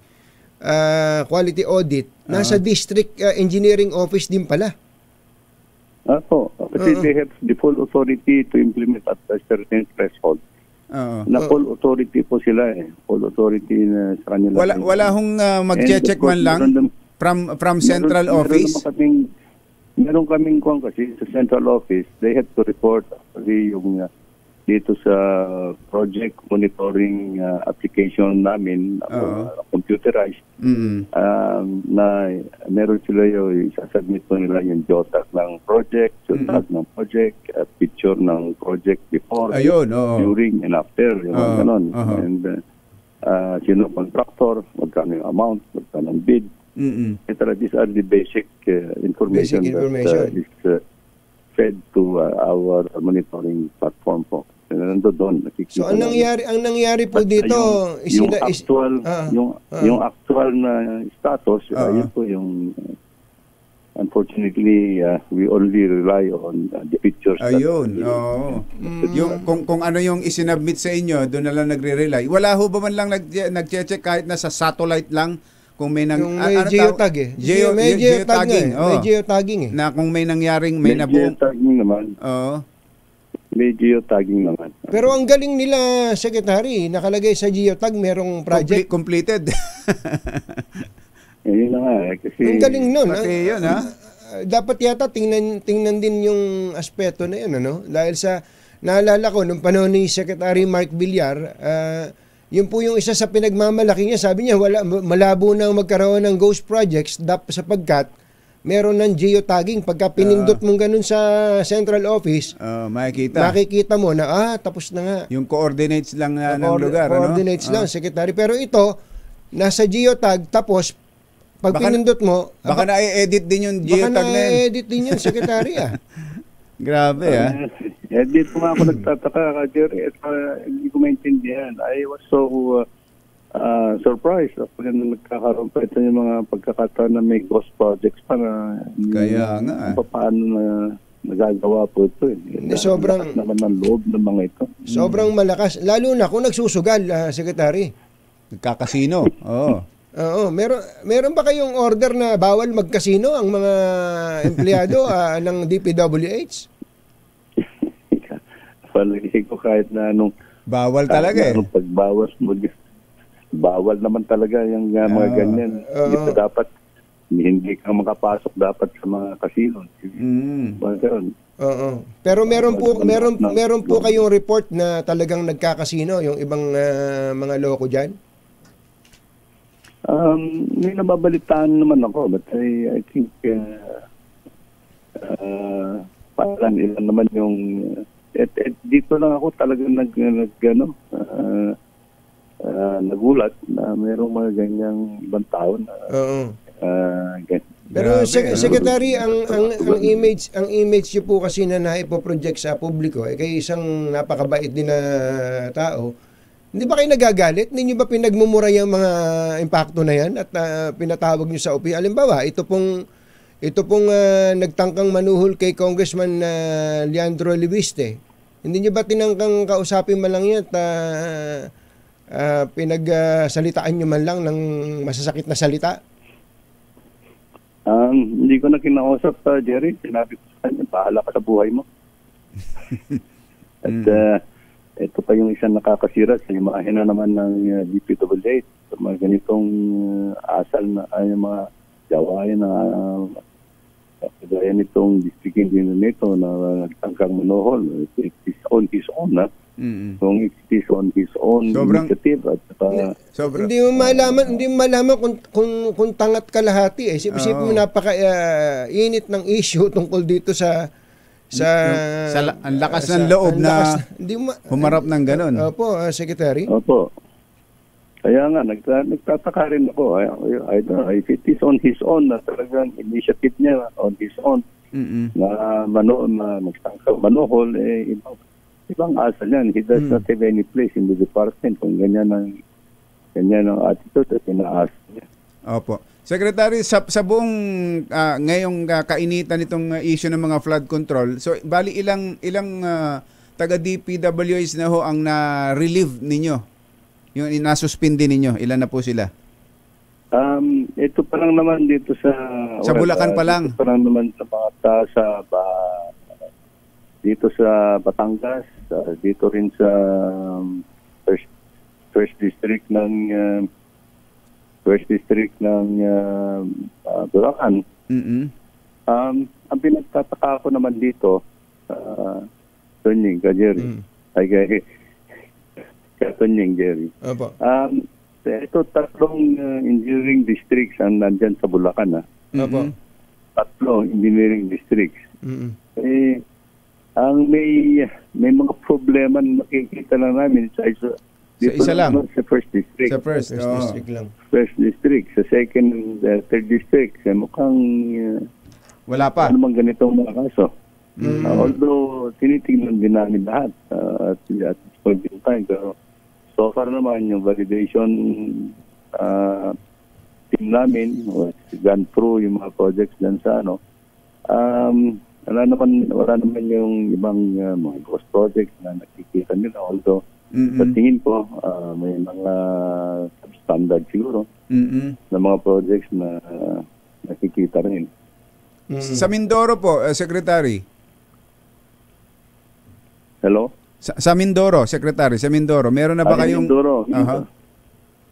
audit nasa district engineering office din pala. Kasi they have the full authority to implement at a certain threshold. Full authority po sila Full authority na sa kanila. Wala hong mag-check man lang from central office. Meron kaming kasi sa central office, they have to report yung dito sa project monitoring application namin, computerized, na meron sila yung isasubmit po nila yung JOTAG ng project, picture ng project before, during and after, yung ganon. And sino contractor, magkano yung amount, magkano yung bid. These are the basic information that is fed to our monitoring platform po. So ang nangyari po dito yung actual na status, yun po yung unfortunately we only rely on the pictures. Yung kung ano yung isinubmit sa inyo, doon na lang nagre-rely. Wala ho ba man lang nag-check kahit na sa satellite lang? Kung may geotag may geotagging na kung may nangyaring may nabuong geotagging naman. May geotagging naman. Pero ang galing nila, Secretary, nakalagay sa geotag merong project completed. Yun na nga kasi ang galing nun. Yun, dapat yata tingnan din yung aspeto na yun, ano? Dahil sa naalala ko nung panahon ni Secretary Mark Villar, yun po yung isa sa pinagmamalaki niya. Sabi niya, malabo na magkaroon ng ghost projects sapagkat meron ng geotagging. Pagka pinindot mong ganun sa central office, makikita mo na, tapos na nga. Yung coordinates lang ng lugar. Coordinates lang, Secretary. Pero ito, nasa geotag, tapos pag pinindot mo, baka na-edit din yung geotag na yun. Baka na-edit din yun, Secretary. Grabe, dito nga ako nagtataka, Jerry, at hindi ko maintindihan. I was so surprised ako nung nagkakaroon pa ito yung mga pagkakataon na may ghost projects pa na kaya nga paano na nagagawa po ito. Sobrang naman ng loob ng mga ito. Sobrang malakas. Lalo na kung nagsusugal, Secretary. Nagkakasino. Meron ba kayong order na bawal magkasino ang mga empleyado ng DPWH? Palagi ko kahit na anong bawal talaga bawal naman talaga yung mga ganyan. Dapat hindi ka makapasok dapat sa mga casino. Pero meron po kayong report na talagang nagkakasino yung ibang mga loko diyan? May nababalitaan naman ako, but I think parang ilan naman yung dito lang ako talagang nagulat na mayroong mga ganyang ibang tao na pero Secretary, ang image niyo po kasi na naipo-project sa publiko kay isang napakabait din na tao. Hindi ba kayo nagagalit? Hindi niyo ba pinagmumura yung mga impacto na yan at pinatawag niyo sa OP? Halimbawa, ito pong nagtangkang manuhol kay Congressman Leandro Libiste. Hindi niyo ba tinangkang kausapin man lang yan at pinagsalitaan niyo man lang ng masasakit na salita? Hindi ko na kinausap, Jerry. Sinabi ko sa kanya, bahala ka sa buhay mo. At ito pa yung isang nakakasira sa imahe na naman ng DPWH. Sa mga ganitong asal na yung mga gawain na kagaya nitong district engineer nito na nagtangkang manuhol. It is on his own. Kung it is on his own initiative at hindi mo malaman kung tangat kalahati eh. Isipin mo napaka-init ng issue tungkol dito sa ang lakas ng loob na humarap ng ganun. Opo, Secretary. Opo. Kaya nga, nagtataka rin ako. I don't know, if it is on his own, na talagang initiative niya on his own, na manuhol, ibang asa niyan. He does not have any place in the department kung ganyan ang attitude at inaasa niya. Opo. Secretary, sa buong ngayong kainitan itong issue ng mga flood control, so bali ilang taga DPWH na ho ang na-relieve ninyo? Yung inasuspindi ninyo, ilan na po sila? Ito pa lang naman dito sa Bulacan pa lang. Ito pa lang naman sa mga dito sa Batangas, dito rin sa first district ng Bulacan. Ang pinagtataka ko naman dito, Tonying, Jerry. Tonying, Jerry. Ito, tatlong engineering districts ang nandyan sa Bulacan. Tatlong engineering districts. Ang may mga problema na makikita lang namin sa isa lang. Sa first district. Sa first district lang. First district. Sa second and third district. Mukhang wala pa. Ano mang ganitong mga kaso. Although tinitingnan din namin lahat at this point in time. Pero so far naman yung validation team namin gone through yung mga projects dyan sa wala naman yung ibang mga ghost projects na nakikita nila. Although sa tingin ko may mga substandard siguro na mga projects na nakikita rin. Sa Mindoro po, Secretary. Hello? Sa Mindoro, Secretary, sa Mindoro, meron na ba kayong...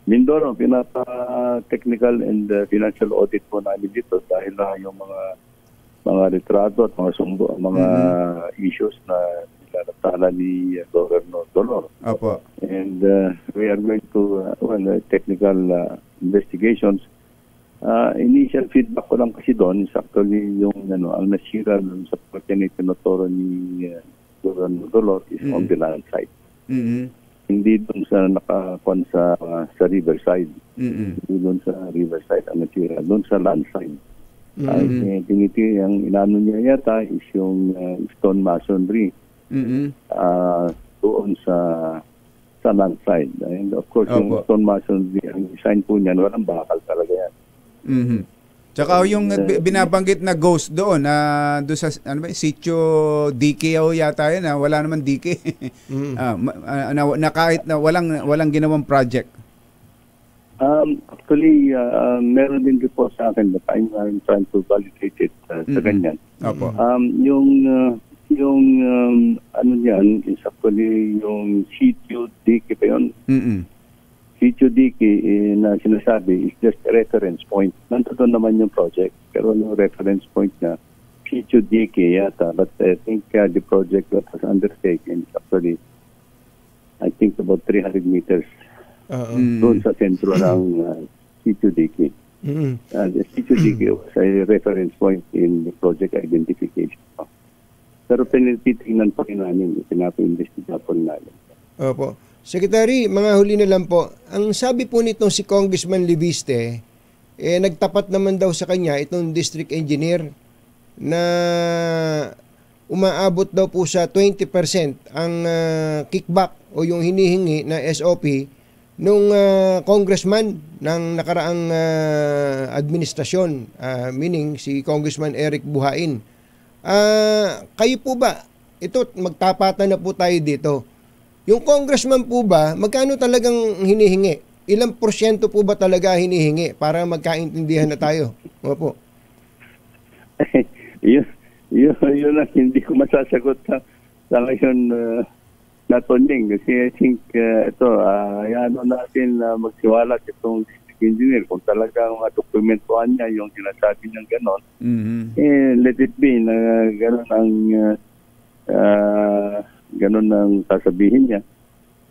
Mindoro, pinaka-technical and financial audit po namin dito dahil na yung mga retrato at mga issues na nilatala ni Governor Dolor. Opo. And we are going to technical investigations. Initial feedback ko lang kasi doon is actually yung ang nasira sa property na tinuturo ni Governor Dolor is on the land side. Hindi doon sa nakakuan sa riverside. Hindi doon sa riverside ang nasira. Doon sa land side. Ang inano niya yata is yung stone masonry. Doon sa land side. And of course, yung stone masonry, ang design po niyan, walang bakal talaga yan. Tsaka yung binabanggit na ghost doon, doon sa Sitio DK yata yan, wala naman DK. Na kahit na walang ginawang project. Actually, meron din report sa akin that I'm trying to validate it sa ganyan. Yung ano yan is actually yung Sitio DK pa yun. Sitio DK na sinasabi is just a reference point. Nandoon naman yung project, pero yung reference point na Sitio DK yata. But I think the project that was undertaken is actually, I think about 300 meters doon sa sentro ng Sitio DK. The Sitio DK was a reference point in the project identification. Pero pinitingnan pa rin namin, pinapa-investiga po namin. Opo. Secretary, mga huli na lang po. Ang sabi po nitong si Congressman Leviste, nagtapat naman daw sa kanya itong district engineer na umaabot daw po sa 20% ang kickback o yung hinihingi na SOP nung congressman ng nakaraang administrasyon, meaning si Congressman Eric Buhain. Kayo po ba, ito magtapatan na po tayo dito, yung congressman po ba, magkano talagang hinihingi? Ilang porsyento po ba talaga hinihingi para magkaintindihan na tayo? Opo. Yun lang, hindi ko masasagot sa ngayon na Tonying. Kasi I think hayaan natin magsiwala itong district engineer. Kung talagang dokumentuhan niya yung sinasabi niyang ganon, let it be na ganon ang ganun ang sasabihin niya.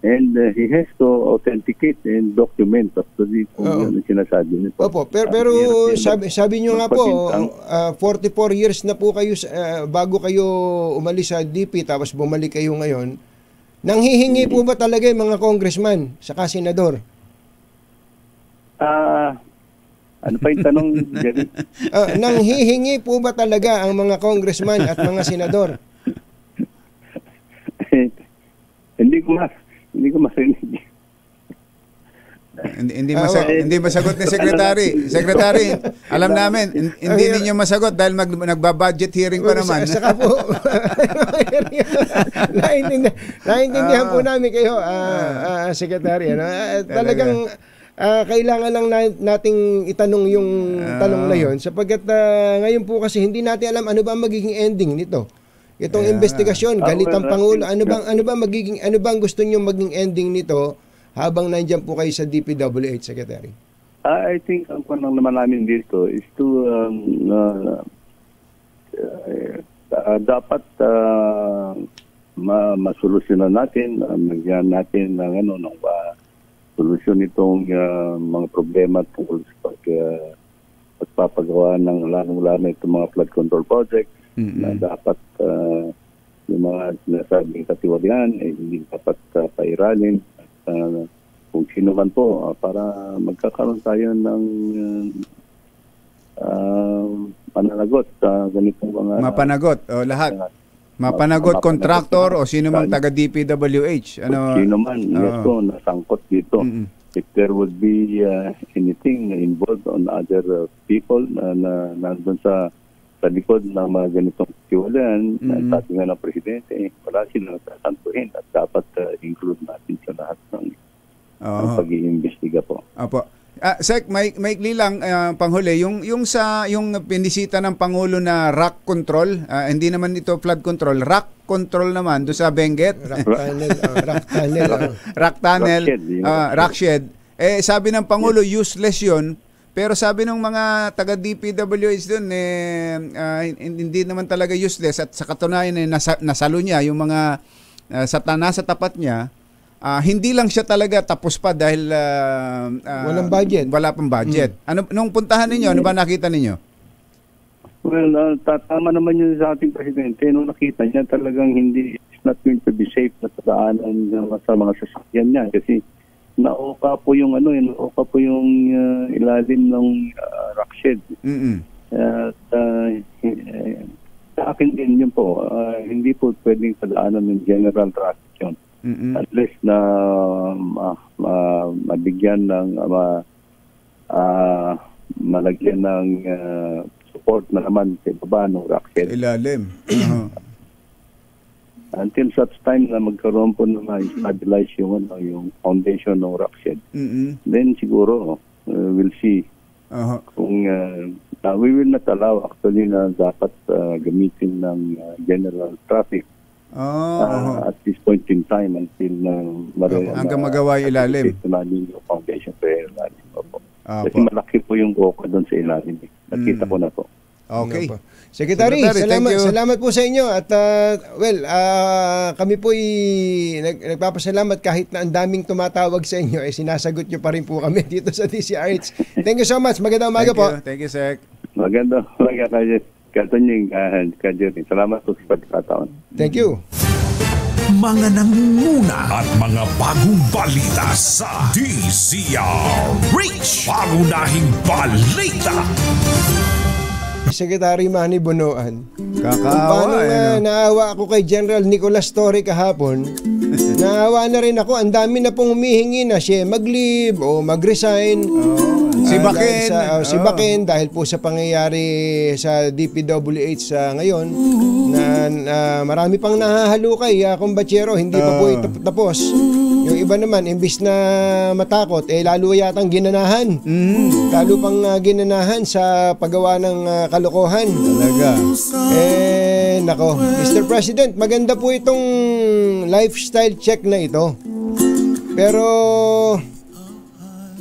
And he has to authenticate and document actually kung ano sinasabi niya. Opo, pero sabi niyo nga po, 44 years na po kayo bago kayo umalis sa DP tapos bumalik kayo ngayon. Nanghihingi po ba talaga yung mga congressman saka senador? Ano pa yung tanong, Jerry? Nanghihingi po ba talaga ang mga congressman at mga senador? Hindi ko marinig. Hindi masagot ni Secretary. Secretary, alam namin, hindi ninyo masagot dahil nagbabudget hearing pa naman. Saka po, naintindihan po namin kayo, Secretary. Talagang kailangan lang nating itanong yung tanong na yon sapagkat ngayon po kasi hindi natin alam ano ba magiging ending nito. Itong investigasyon, galit ang Pangulo. Ano bang gusto niyo maging ending nito habang nandiyan po kayo sa DPWH, Secretary? I think ang panang naman namin dito is to dapat masolusyonan natin, magyan natin ng solusyon itong mga problema tungkol sa pagpapagawa ng lalong-lalo itong mga flood control projects. Na dapat yung mga sinasabing katiwalian hindi dapat pairalin at kung sino man po para magkakaroon tayo ng pananagot sa ganitong mga mapanagot o lahat mapanagot contractor o sino mang taga DPWH sino man nasangkot dito. If there would be anything involved on other people na nandun sa likod ng mga ganitong tiwalaan, sabi nga ng Presidente, wala silang sasantuhin at dapat include natin sa lahat ng pag-iimbestiga po. Apo. Sec, maikli lang panghuli, yung pinisita ng Pangulo na rock control, hindi naman ito flood control, rock control naman do sa Benguet. Rock tunnel, rock shed. Sabi ng Pangulo, useless yun. Pero sabi ng mga taga DPWH doon hindi naman talaga useless at sa katunayan nasalo niya yung mga nasa tapat niya. Hindi lang siya talaga tapos pa dahil walang budget. Wala pang budget. Nung puntahan ninyo, ano ba nakita ninyo? Well, tama naman yun sa ating Presidente. Nung nakita niya talagang it's not going to be safe na sadaanan sa mga sasakyan niya kasi nauka po yung ilalim ng rock shed. Sa akin din yun po, hindi po pwedeng padaanan ng general traffic yun. At least na mabigyan ng malagyan ng support na naman sa baba ng rock shed. Ilalim. Until such time na magkaroon po na ma-stabilize yung foundation ng rock shed. Then siguro we'll see kung we will not allow actually na dapat gamitin ng general traffic at this point in time until hanggang magawa yung ilalim. Yung foundation sa ilalim. Kasi malaki po yung oka doon sa ilalim. Nakita ko na po. Okay. Secretary, salamat po sa inyo at kami po nagpapasalamat kahit na ang daming tumatawag sa inyo sinasagot nyo pa rin po kami dito sa DCRH. Thank you so much. Magandang umaga po. Thank you, Sec. Magandang umaga kayo. Katunying, salamat po sa pagkakataon. Thank you. Mga nangunguna at mga bagong balita sa DCRH. Pangunahing balita. Secretary Manny Bonoan. Kakaawa. Naawa ako kay General Nicolas Torre kahapon. Naawa na rin ako. Ang dami na pong humihingi na siya mag-leave o mag-resign. Si Baken dahil po sa pangyayari sa DPWH ngayon na marami pang nahahalukay kumbatsero, hindi pa po ito tapos. Yung iba naman, imbis na matakot, lalo yatang ginanahan. Lalo pang ginanahan sa paggawa ng kalokohan. Talaga. Nako. Mr. President, maganda po itong lifestyle check na ito. Pero,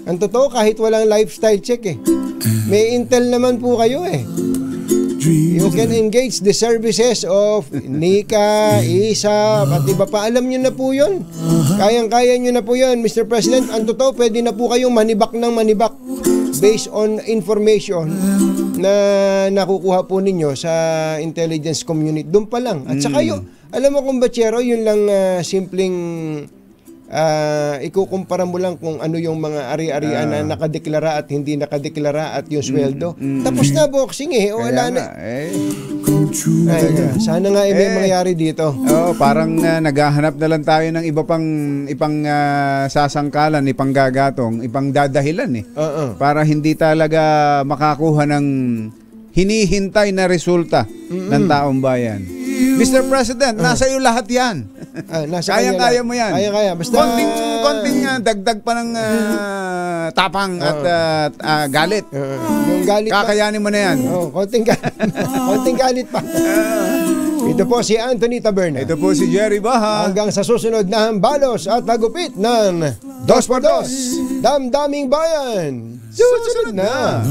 ang totoo, kahit walang lifestyle check may intel naman po kayo You can engage the services of Nika, ISA, at iba pa. Alam nyo na po yun. Kayang-kaya nyo na po yun, Mr. President. Ang totoo, pwede na po kayong manibak ng manibak based on information na nakukuha po ninyo sa intelligence community. Doon pa lang. At saka yun, alam mo kung Bachero, yun lang simpleng ikukumpara mo lang kung ano yung mga ari-arian na nakadeklara at hindi nakadeklara at yung sweldo. Tapos na boxing wala na. Sana nga may mangyari dito. Parang naghahanap na lang tayo ng ipang sasangkalan, ipang gagatong, ipang dadahilan para hindi talaga makakuha ng hinihintay na resulta ng taong bayan. Mr. President, nasa iyo lahat yan. Kaya-kaya mo yan. Kaya-kaya. Basta konting dagdag pa ng tapang at galit. Yung galit kakayanin mo na yan. Konting galit pa. Ito po si Anthony Taberna. Ito po si Jerry Baha. Hanggang sa susunod na hambalos at hagupit ng 2x2 Damdaming Bayan. Susunod na.